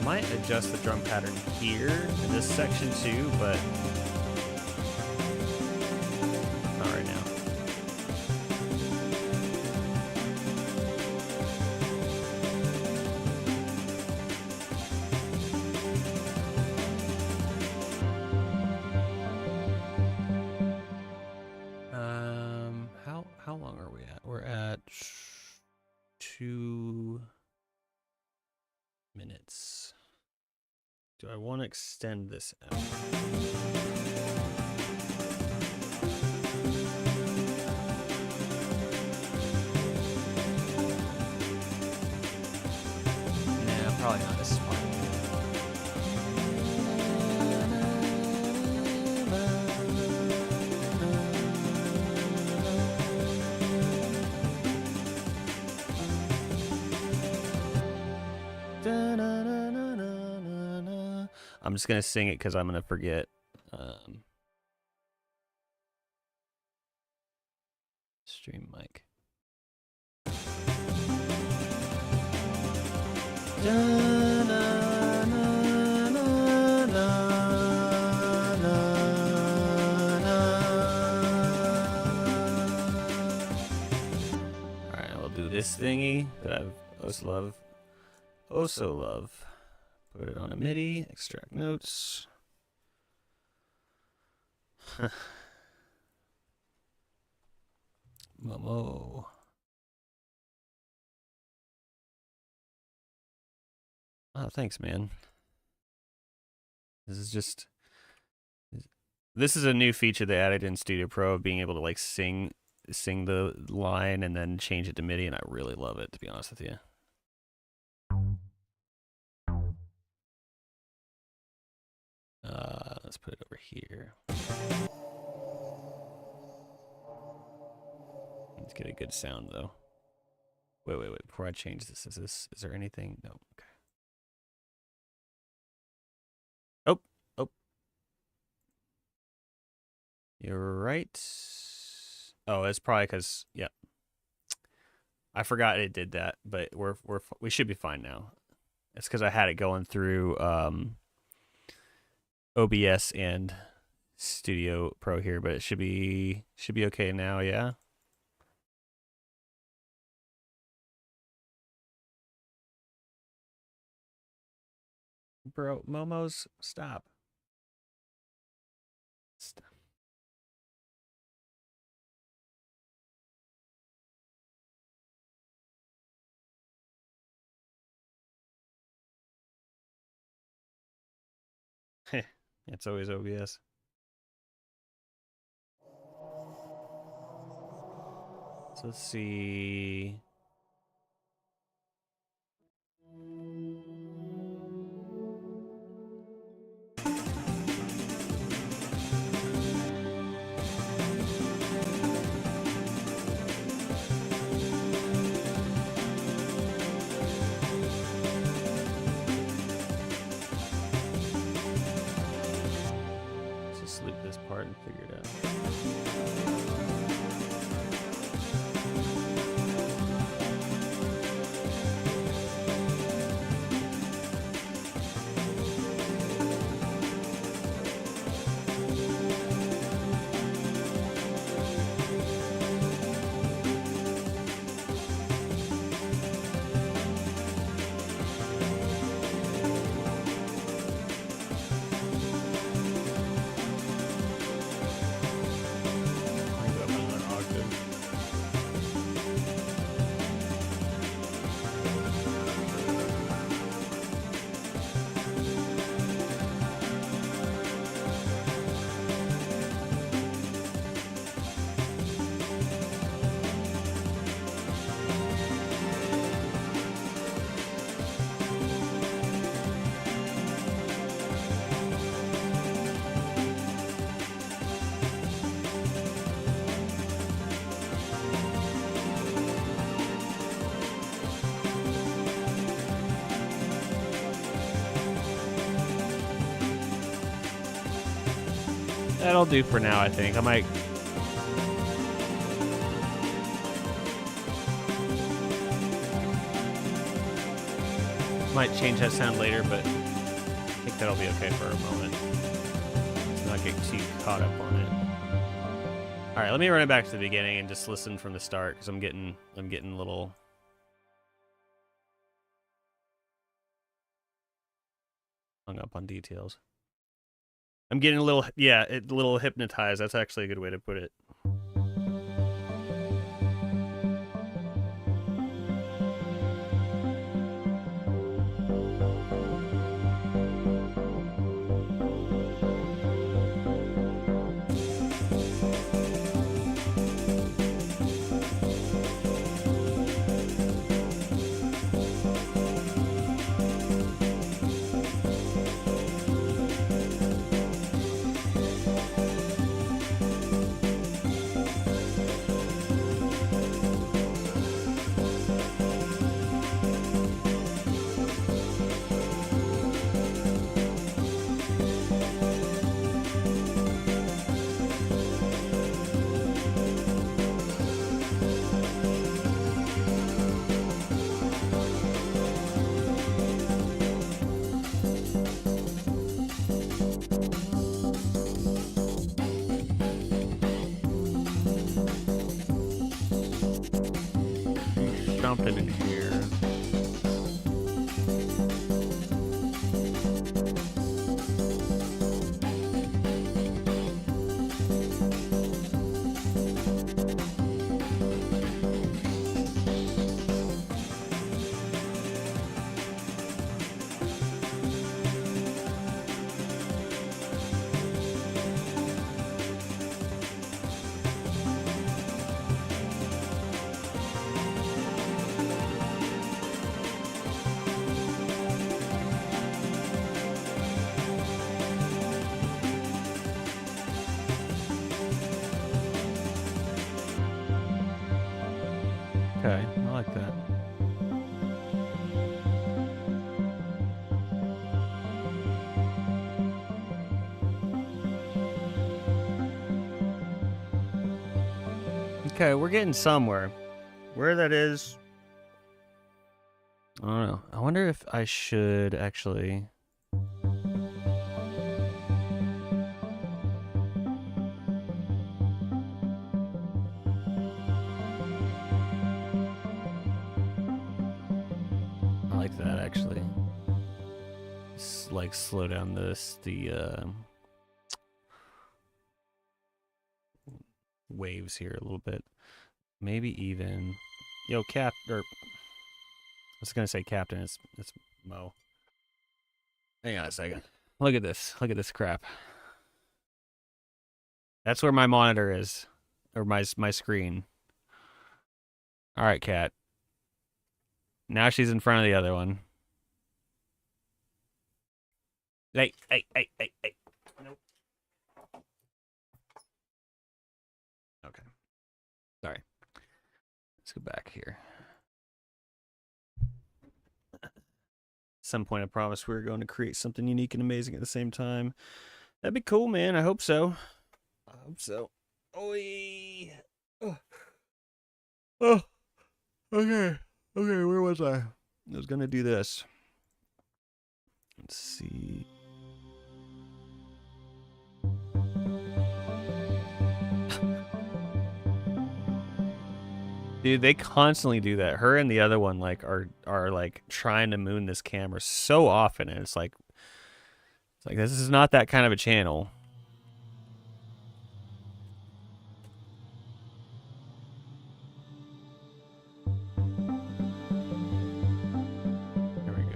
might adjust the drum pattern here in this section too, but not right now. How long are we at? We're at 2 minutes. Do I want to extend this out? Nah, probably not. This is fine. I'm just going to sing it because I'm going to forget. Stream mic. Alright, we'll do this thingy that I've so love. Put it on a MIDI, extract notes. Momo. Oh, thanks, man. This is a new feature they added in Studio Pro, being able to like sing the line and then change it to MIDI, and I really love it, to be honest with you. Let's put it over here. Let's get a good sound though. Wait. Before I change this, is there anything? No. Okay. Oh. You're right. Oh, it's probably because, yep. I forgot it did that, but we should be fine now. It's because I had it going through OBS and Studio Pro here, but it should be okay now. Yeah. Bro, Momos, stop. Stop. It's always OBS. So let's see. Let's just loop this part and figure it out. I go up another octave. That'll do for now, I think. I might change that sound later, but I think that'll be okay for a moment. Let's not get too caught up on it. All right, let me run it back to the beginning and just listen from the start because I'm getting a little hung up on details. I'm getting a little hypnotized. That's actually a good way to put it. Something in here. Okay, I like that. Okay, we're getting somewhere. Where that is, I don't know. I wonder if I should actually. I like that actually. Like slow down the waves here a little bit. Maybe even, yo, Cap, or I was gonna say Captain. It's Mo. Hang on a second. Look at this. Look at this crap. That's where my monitor is, or my screen. All right, Cat. Now she's in front of the other one. Hey. Nope. Okay. Sorry. Let's go back here. At some point, I promised we were going to create something unique and amazing at the same time. That'd be cool, man. I hope so. I hope so. Oi. Oh. Oh. Okay. Okay, where was I? I was gonna do this. Let's see. Dude, they constantly do that. Her and the other one like are like trying to moon this camera so often, and it's like this is not that kind of a channel. There we go.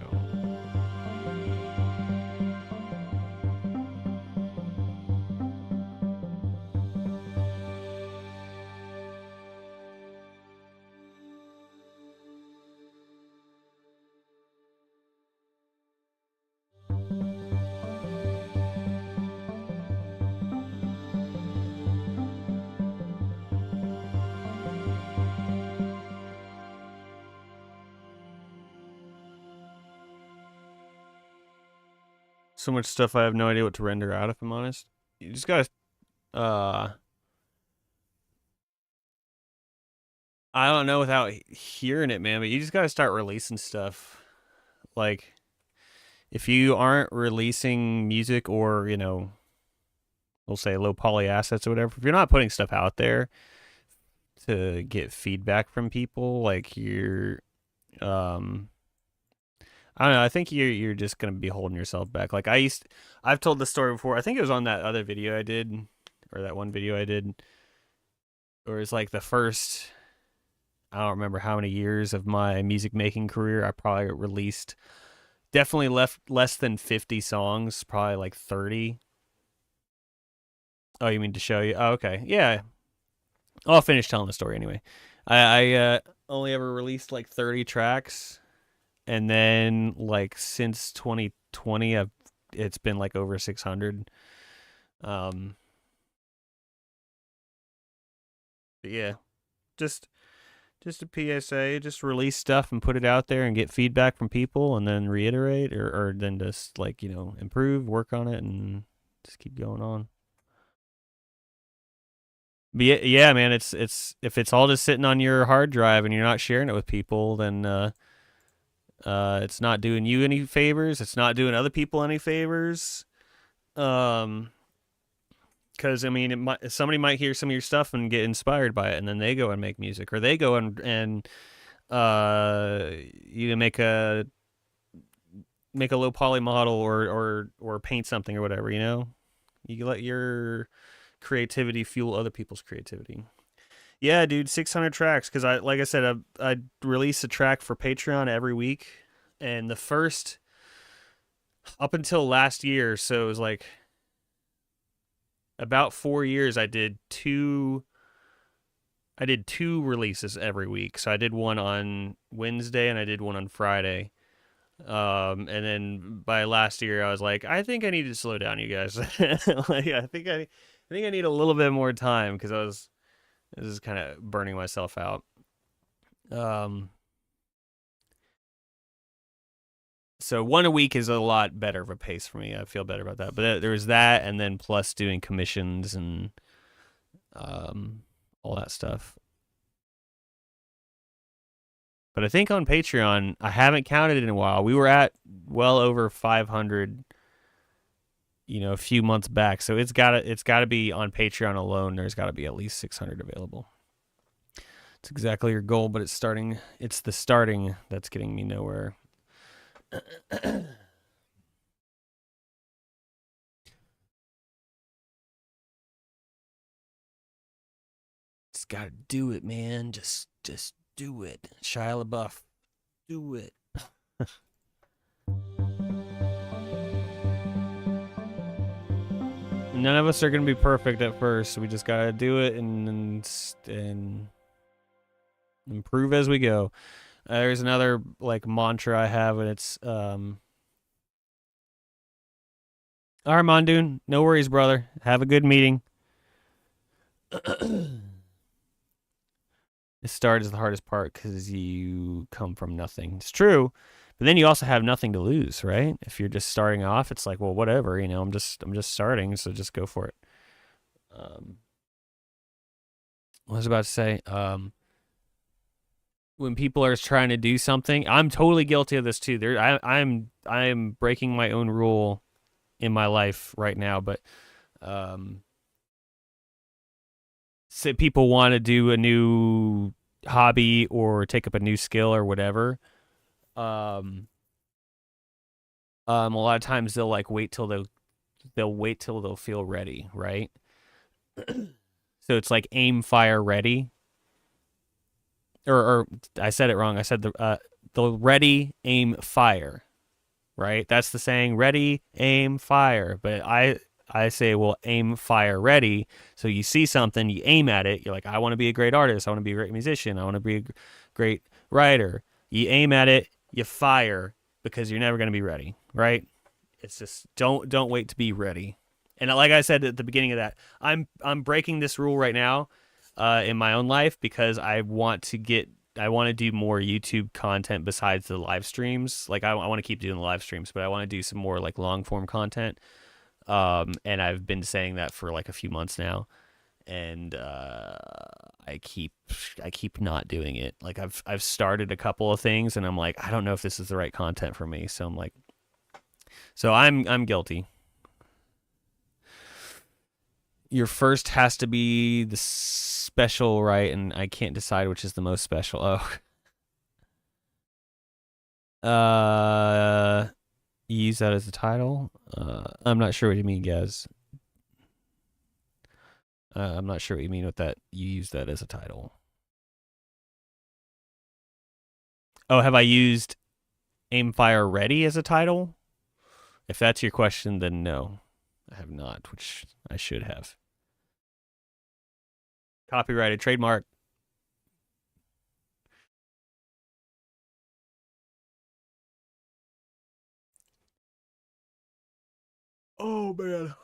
So much stuff I have no idea what to render out, if I'm honest. You just gotta I don't know without hearing it, man, but you just gotta start releasing stuff. Like, if you aren't releasing music or, you know, we'll say low poly assets or whatever, if you're not putting stuff out there to get feedback from people, like you're I don't know. I think you're just gonna be holding yourself back. Like I've told this story before. I think it was on that other video I did, or that one video I did, or it's like the first. I don't remember how many years of my music making career. I probably released definitely less than 50 songs, probably like 30. Oh, you mean to show you? Oh, okay, yeah. I'll finish telling the story anyway. I only ever released like 30 tracks, and then like since 2020 it's been like over 600. But yeah, just a PSA, just release stuff and put it out there and get feedback from people, and then reiterate, or then just like, you know, improve, work on it, and just keep going on. But yeah, man, it's if it's all just sitting on your hard drive and you're not sharing it with people, then it's not doing you any favors. It's not doing other people any favors. Because I mean, somebody might hear some of your stuff and get inspired by it, and then they go and make music, or they go and you make a low poly model, or paint something or whatever. You know, you let your creativity fuel other people's creativity. Yeah, dude, 600 tracks. Because like I said, I release a track for Patreon every week, and the first up until last year, so it was like about 4 years, I did two releases every week. So I did one on Wednesday and I did one on Friday. And then by last year, I was like, I think I need to slow down, you guys. Like, I think I need a little bit more time, because this is kind of burning myself out. So one a week is a lot better of a pace for me. I feel better about that. But there was that, and then plus doing commissions and all that stuff. But I think on Patreon, I haven't counted it in a while. We were at well over 500, a few months back. So it's gotta be on Patreon alone. There's gotta be at least 600 available. It's exactly your goal, but it's the starting that's getting me nowhere. Just gotta do it, man. Just do it. Shia LaBeouf, do it. None of us are gonna be perfect at first. We just gotta do it and improve as we go. There's another like mantra I have, and it's Armandun, no worries, brother. Have a good meeting. The start is the hardest part because you come from nothing. It's true, but then you also have nothing to lose, right? If you're just starting off, it's like, well, whatever, I'm just starting, so just go for it. What was I about to say? When people are trying to do something, I'm totally guilty of this too. I'm breaking my own rule in my life right now, but say people want to do a new hobby or take up a new skill or whatever. A lot of times they'll like wait till they'll feel ready, right? So it's like aim, fire, ready. Or I said it wrong. I said the ready, aim, fire, right? That's the saying, ready, aim, fire. But I say, well, aim, fire, ready. So you see something, you aim at it. You're like, I want to be a great artist. I want to be a great musician. I want to be a great writer. You aim at it, you fire, because you're never going to be ready, right? It's just don't wait to be ready. And like I said at the beginning of that, I'm breaking this rule right now in my own life because I want to do more YouTube content besides the live streams. Like I want to keep doing the live streams, but I want to do some more like long form content. And I've been saying that for like a few months now, and I keep not doing it. Like I've started a couple of things, and I'm like, I don't know if this is the right content for me. So I'm like, I'm guilty. Your first has to be the special, right? And I can't decide which is the most special. You use that as a title? I'm not sure what you mean, Gaz. I'm not sure what you mean with that. You use that as a title. Oh, have I used Aim, Fire, Ready as a title? If that's your question, then no, I have not, which I should have. Copyrighted, trademark. Oh, man.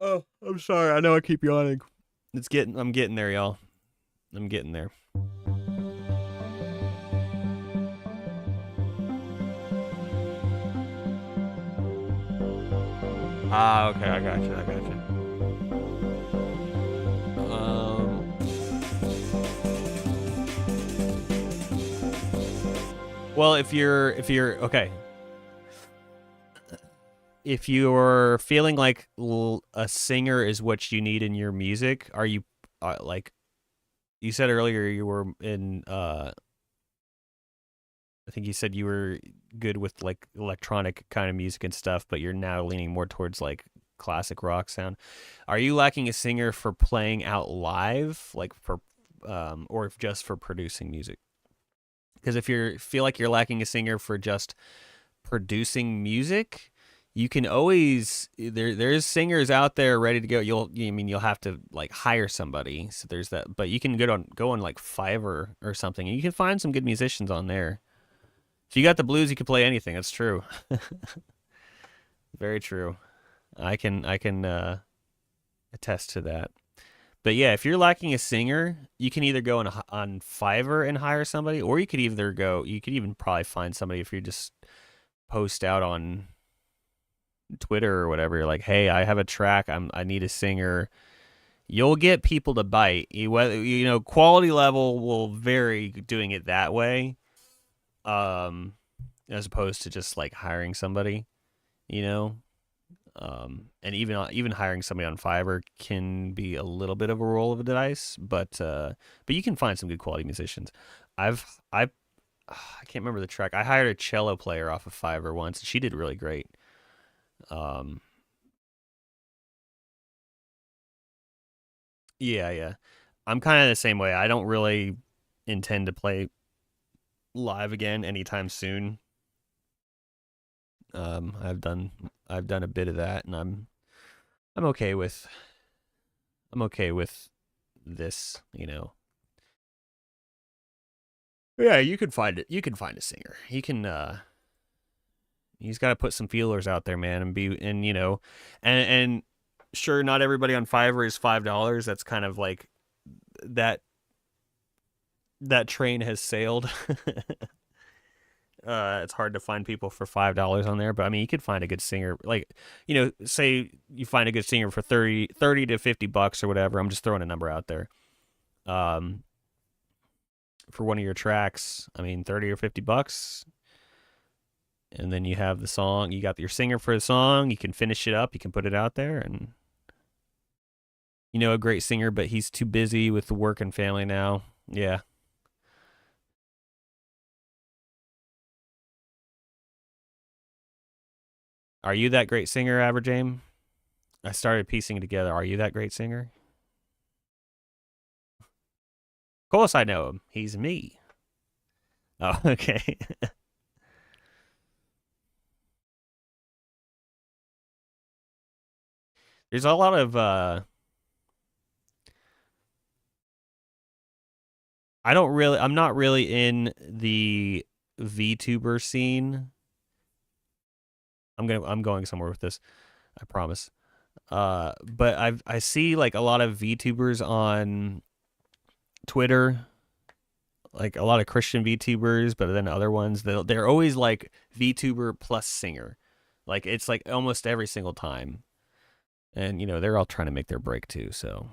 Oh, I'm sorry. I know I keep yawning. I'm getting there, y'all. I'm getting there. Okay, I got you. Well, if you're okay, if you're feeling like a singer is what you need in your music, are you like you said earlier you were in I think you said you were good with like electronic kind of music and stuff, but you're now leaning more towards like classic rock sound. Are you lacking a singer for playing out live, like for or just for producing music? Because if you feel like you're lacking a singer for just producing music, you can always there's singers out there ready to go. You'll have to like hire somebody. So there's that, but you can go on like Fiverr or something, and you can find some good musicians on there. If you got the blues, you can play anything. That's true. Very true. I can attest to that. But yeah, if you're lacking a singer, you can either go on Fiverr and hire somebody, or you could even probably find somebody if you just post out on Twitter or whatever. You're like, hey, I have a track. I need a singer. you'll get people to bite. Quality level will vary doing it that way, as opposed to just like hiring somebody, you know. And even hiring somebody on Fiverr can be a little bit of a roll of the dice, but you can find some good quality musicians. I can't remember the track. I hired a cello player off of Fiverr once. She did really great. Yeah. I'm kind of the same way. I don't really intend to play live again anytime soon. I've done a bit of that, and I'm okay with this. Yeah, you can find it. You can find a singer. You can. You just got to put some feelers out there, man, and sure, not everybody on Fiverr is $5. That's kind of like that train has sailed. It's hard to find people for $5 on there, but I mean, you could find a good singer. Like, say you find a good singer for 30 to $50 or whatever. I'm just throwing a number out there. For one of your tracks, I mean, 30 or $50. And then you have the song. You got your singer for the song. You can finish it up. You can put it out there, and a great singer, but he's too busy with the work and family now. Yeah. Are you that great singer, Aberjame? I started piecing it together. Are you that great singer? Of course I know him. He's me. Oh, okay. There's a lot of I'm not really in the VTuber scene. I'm going somewhere with this, I promise. But I see like a lot of VTubers on Twitter, like a lot of Christian VTubers, but then other ones they're always like VTuber plus singer, like it's like almost every single time, and they're all trying to make their break too. So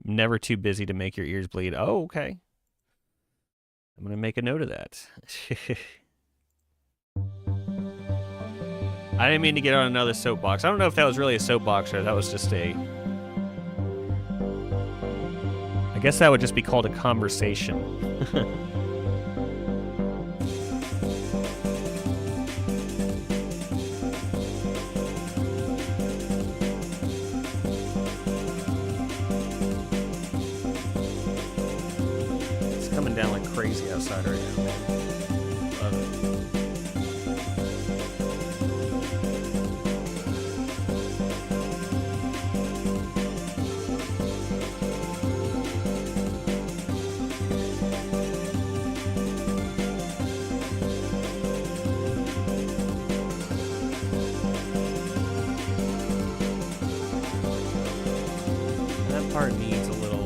never too busy to make your ears bleed. Oh, okay. I'm gonna make a note of that. I didn't mean to get on another soapbox. I don't know if that was really a soapbox or that was just I guess that would just be called a conversation. It's coming down like crazy outside right now, man. Love it. That part needs a little.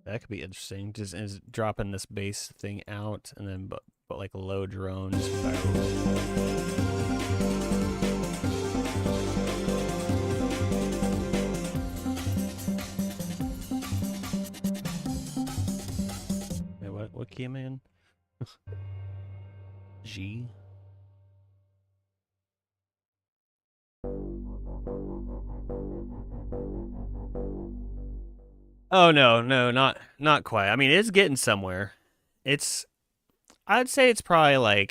That could be interesting. Just is dropping this bass thing out and then but like a low drone. Just Wait, what key am I in? G. Oh no, not quite. I mean, it's getting somewhere. I'd say it's probably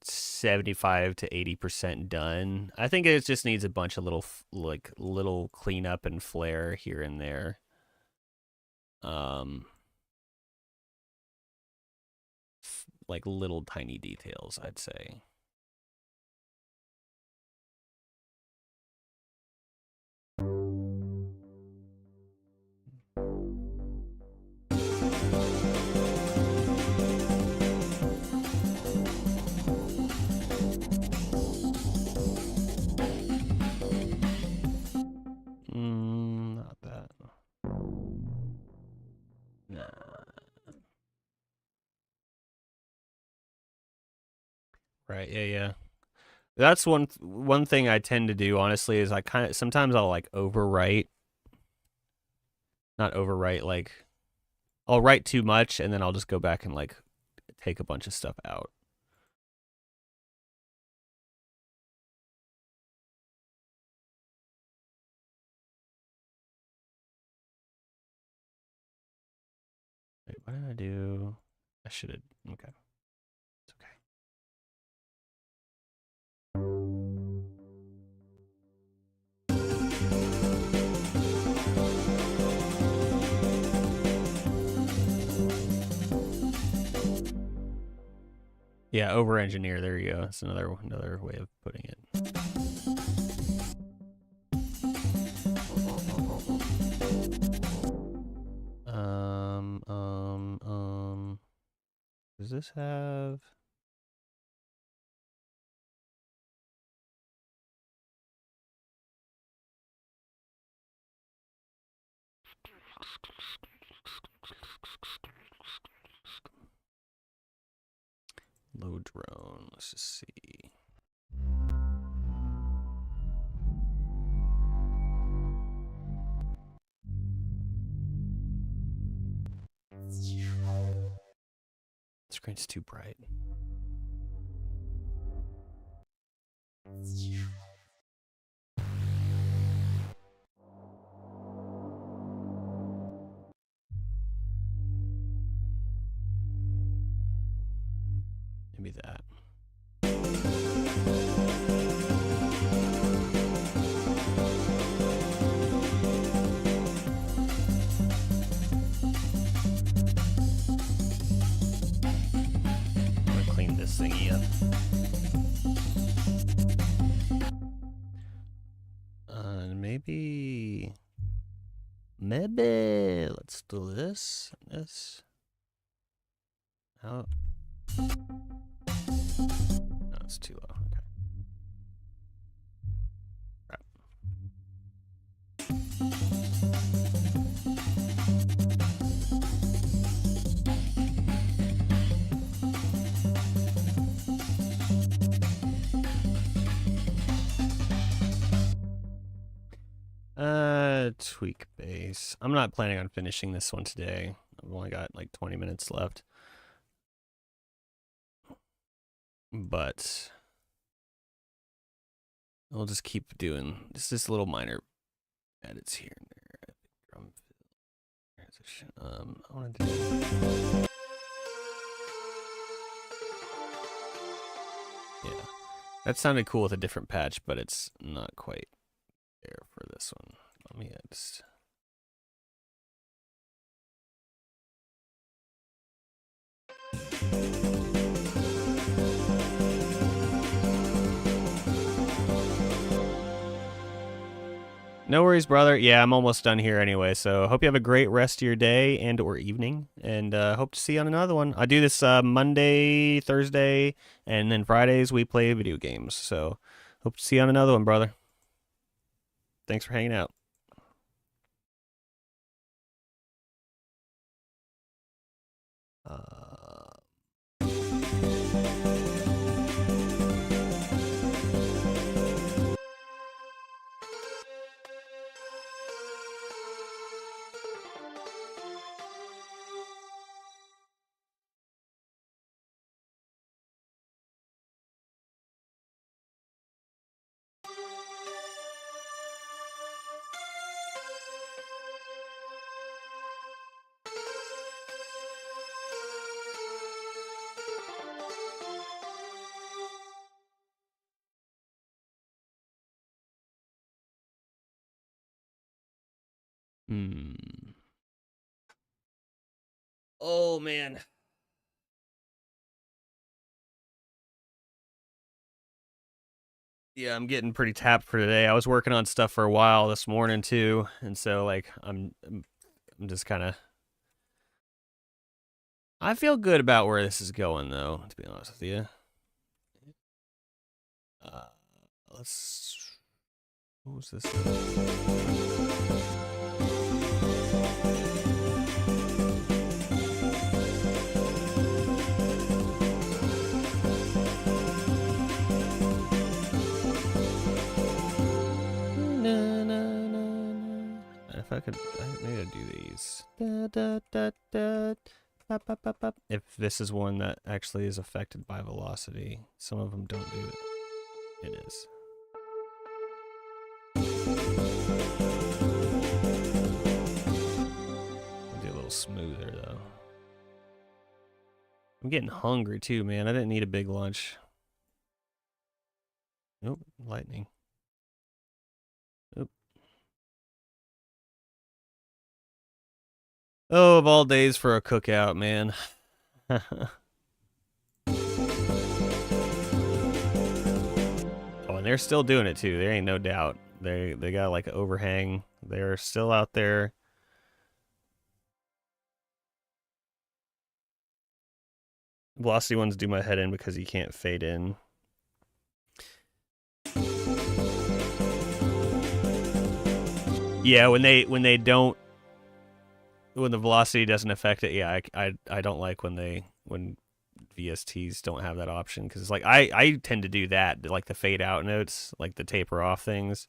75 to 80% done. I think it just needs a bunch of little cleanup and flair here and there. Like little tiny details, I'd say. Not that. Right. Yeah. Yeah. That's one thing I tend to do. Honestly, is I kind of sometimes I'll like overwrite. Not overwrite. Like I'll write too much, and then I'll just go back and like take a bunch of stuff out. Wait, what did I do? I should have. Okay. It's okay. Yeah, over engineer. There you go. That's another way of putting it. Does this have? Load drone. Let's just see. Screen's too bright. Maybe that. I'm gonna clean this thingy up. Maybe let's do this. Oh. No, it's too low. Okay. Tweak base. I'm not planning on finishing this one today. I've only got like 20 minutes left. But I'll just keep doing this little minor edits here and there. Drum transition. I want to do. Yeah, that sounded cool with a different patch, but it's not quite there for this one. Let me just. No worries, brother. Yeah, I'm almost done here anyway, so hope you have a great rest of your day and or evening, and hope to see you on another one. I do this Monday, Thursday, and then Fridays we play video games, so hope to see you on another one, brother. Thanks for hanging out. Oh, man. Yeah, I'm getting pretty tapped for today. I was working on stuff for a while this morning too, and so like I'm just kind of. I feel good about where this is going, though. To be honest with you. Let's. What was this? I could. Maybe I'd do these. Da, da, da, da. Bop, bop, bop, bop. If this is one that actually is affected by velocity, some of them don't do it. It is. I'll do a little smoother though. I'm getting hungry too, man. I didn't need a big lunch. Nope, lightning. Nope. Oh, of all days for a cookout, man. Oh, and they're still doing it too. There ain't no doubt. They got like an overhang. They're still out there. Velocity ones do my head in because you can't fade in. Yeah, when the velocity doesn't affect it, yeah, I don't like when VSTs don't have that option, because it's like I tend to do that, like the fade out notes, like the taper off things.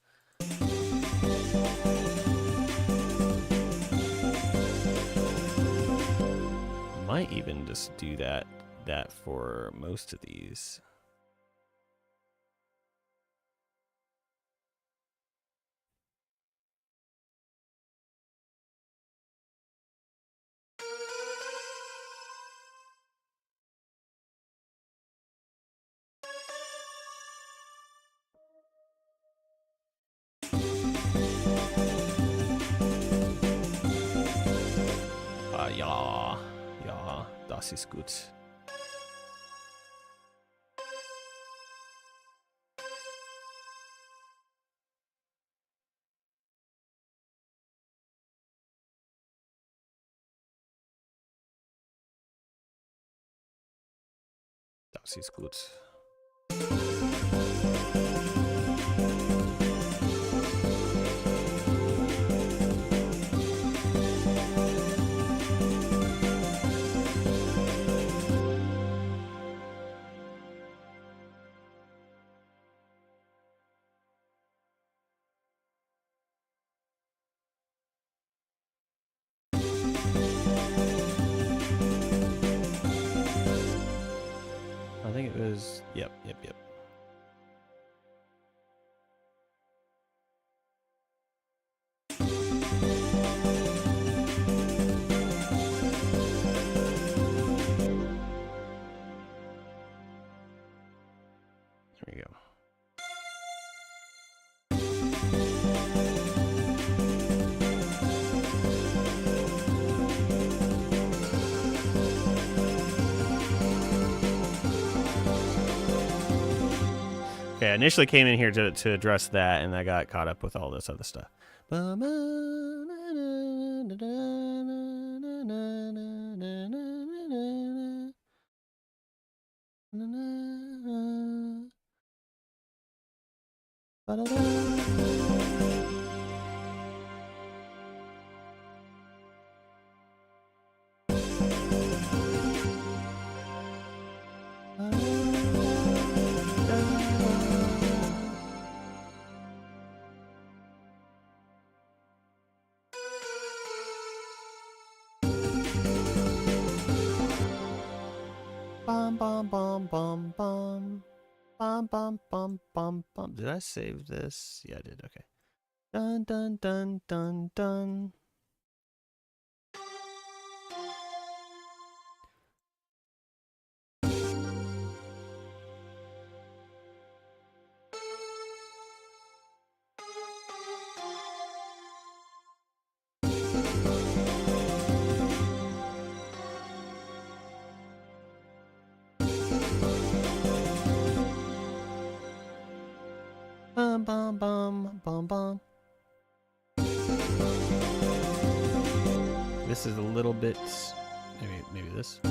Might even just do that for most of these. Ja, das ist gut. Das ist gut. I think it was, yep. There we go. Okay, I initially came in here to address that, and I got caught up with all this other stuff. Bum bum bum bum bum. Bum bum bum bum bum. Did I save this? Yeah, I did. Okay. Dun dun dun dun dun. Bum bum bum bum bum. This is a little bit. Maybe this.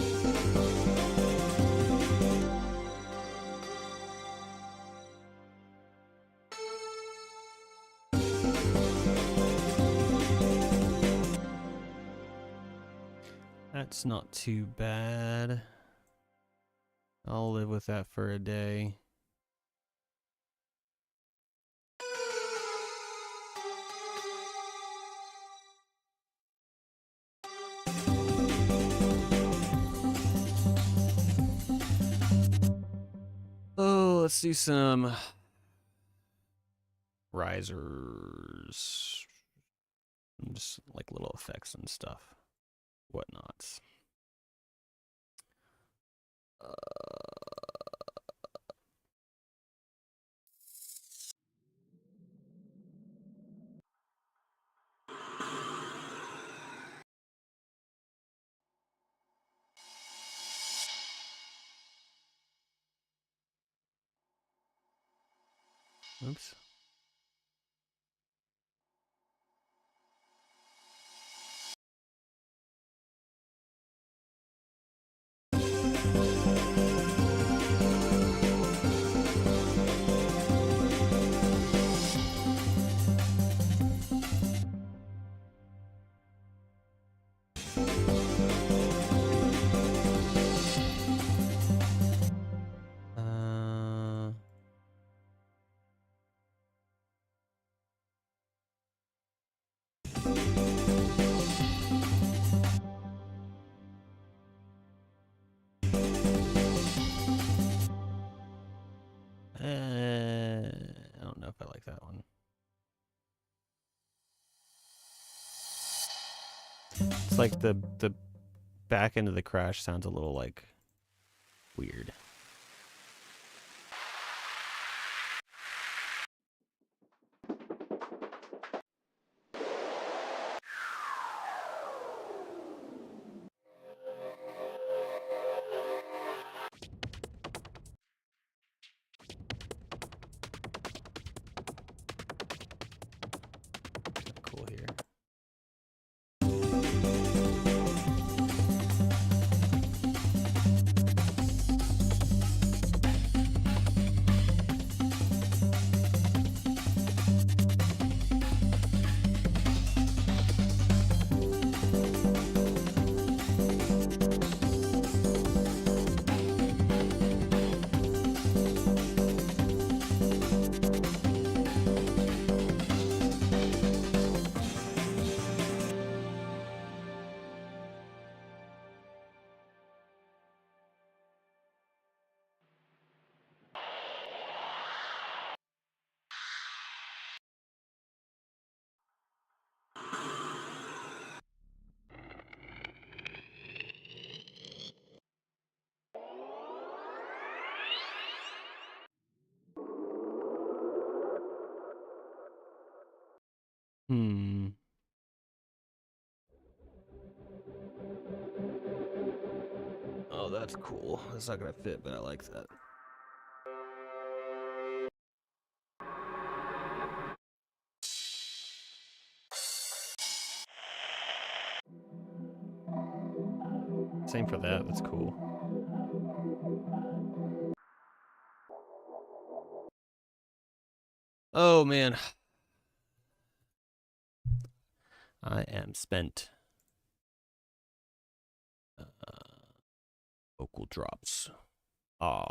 That's not too bad. I'll live with that for a day. let's do some risers. Just like little effects and stuff. Whatnots. Oops. I don't know if I like that one. It's like the back end of the crash sounds a little like weird. Cool here. Oh, that's cool. That's not gonna fit, but I like that. Same for that. That's cool. Oh, man. I am spent. Vocal drops. Oh.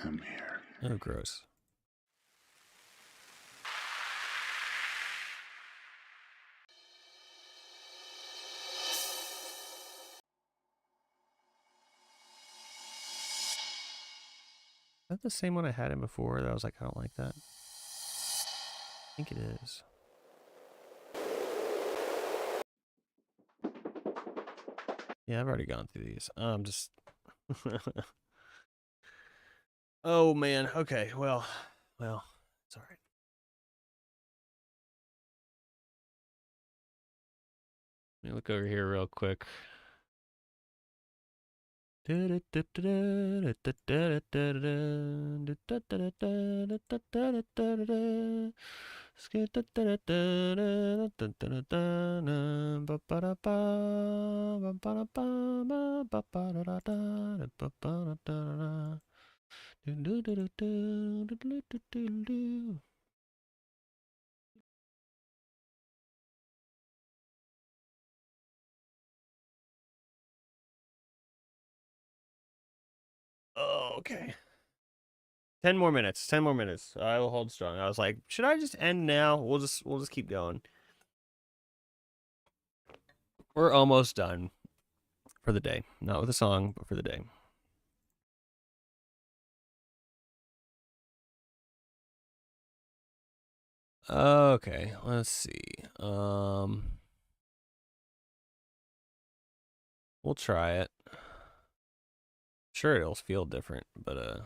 Come here. Oh, gross. Is that the same one I had in before that I was like, I don't like that? I think it is. Yeah, I've already gone through these. Just... Oh, man. Okay, well, it's all right. Let me look over here real quick. Oh, okay. 10 more minutes. 10 more minutes. I will hold strong. I was like, should I just end now? We'll just keep going. We're almost done for the day. Not with a song, but for the day. Okay, let's see. We'll try it. Sure, it'll feel different, but let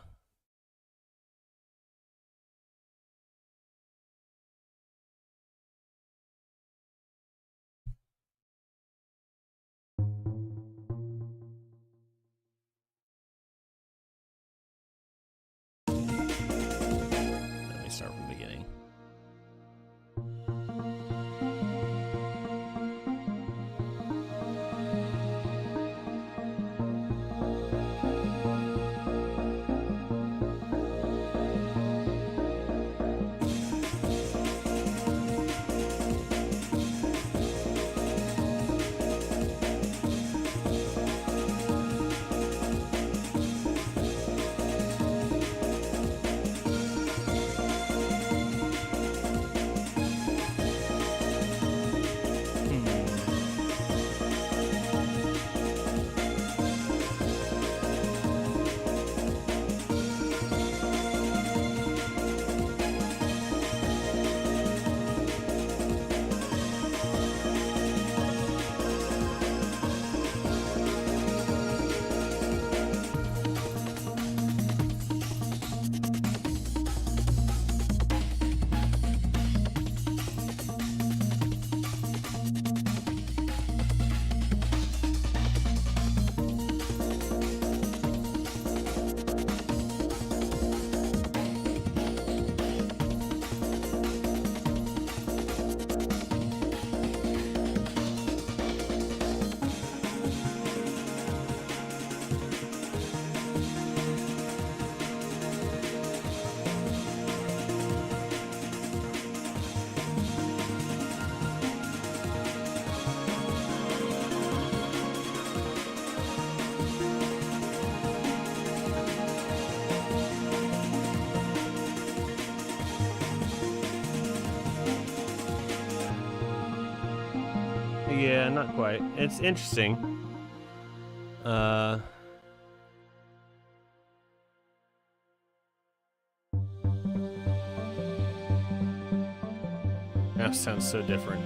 me start from the beginning. Yeah, not quite. It's interesting. That sounds so different.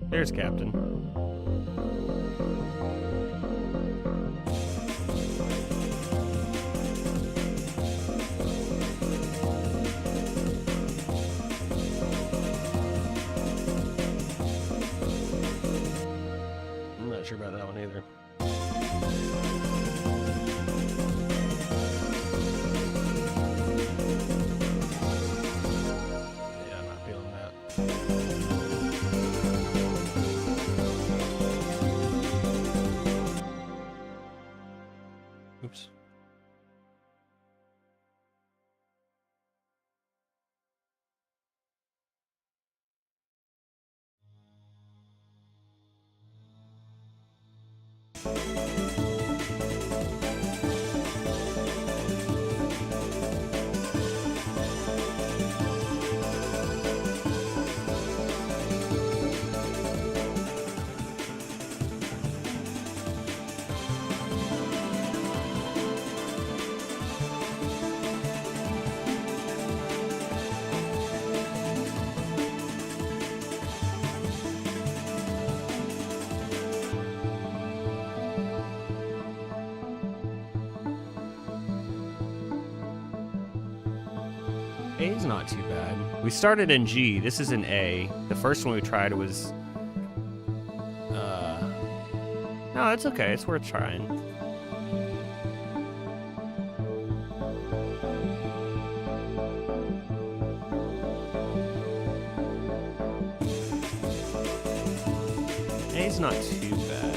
There's Captain. I'm not sure about that one either. Yeah, I'm not feeling that. Oops. A's not too bad. We started in G. This is an A. The first one we tried was... No, it's okay. It's worth trying. A's not too bad.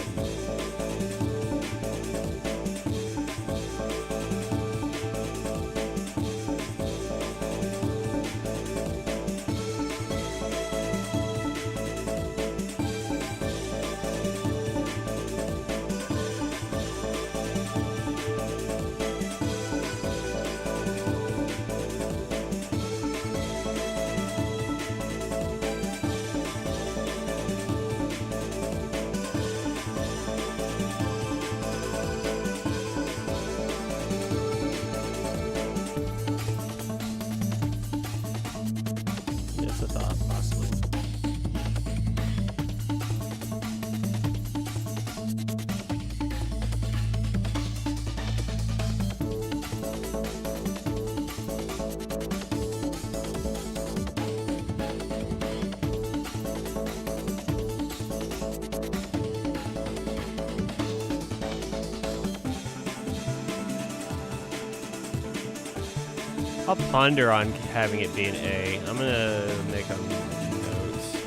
I'll ponder on having it be an A. I'm gonna make a notes.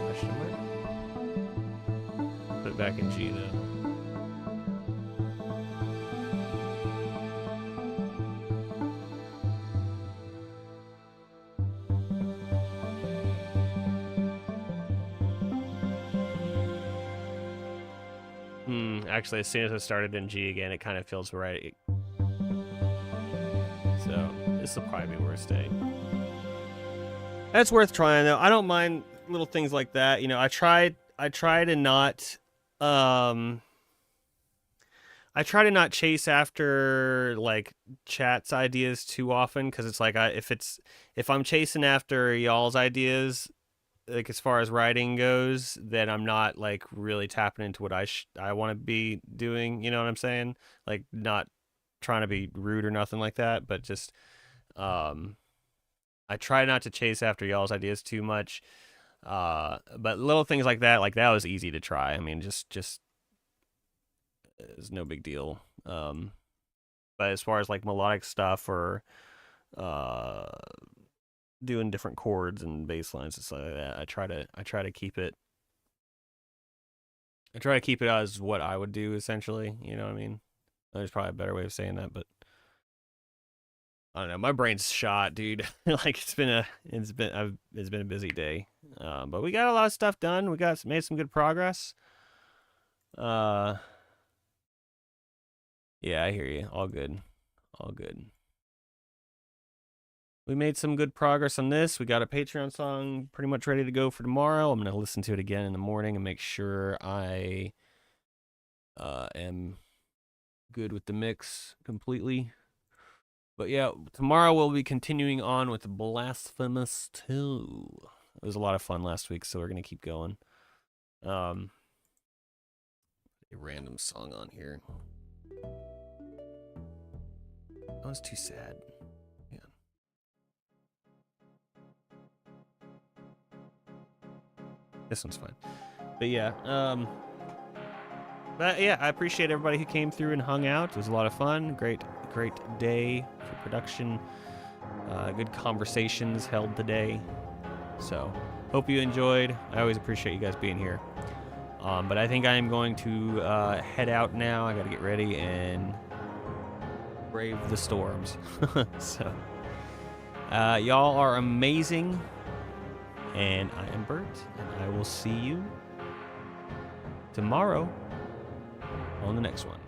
Question mark? Put it back in G though. Actually, as soon as I started in G again, it kind of feels right. So this will probably be worth staying. That's worth trying though. I don't mind little things like that. You know, I try to not chase after like chat's ideas too often, because it's like if I'm chasing after y'all's ideas, like as far as writing goes, then I'm not like really tapping into what I want to be doing. You know what I'm saying? Like not trying to be rude or nothing like that, but just I try not to chase after y'all's ideas too much. But little things like that was easy to try. I mean, just it's no big deal. But as far as like melodic stuff or doing different chords and bass lines and stuff like that, I try to keep it as what I would do essentially. You know what I mean? There's probably a better way of saying that, but I don't know. My brain's shot, dude. Like it's been a busy day. But we got a lot of stuff done. We made some good progress. Yeah, I hear you. All good. We made some good progress on this. We got a Patreon song pretty much ready to go for tomorrow. I'm going to listen to it again in the morning and make sure I am good with the mix completely. But yeah, tomorrow we'll be continuing on with Blasphemous 2. It was a lot of fun last week, so we're going to keep going. A random song on here. That was too sad. Yeah. This one's fine. But yeah, I appreciate everybody who came through and hung out. It was a lot of fun. Great day for production. Good conversations held today. So, hope you enjoyed. I always appreciate you guys being here. But I think I am going to head out now. I got to get ready and brave the storms. So, y'all are amazing. And I am Bert, and I will see you tomorrow on the next one.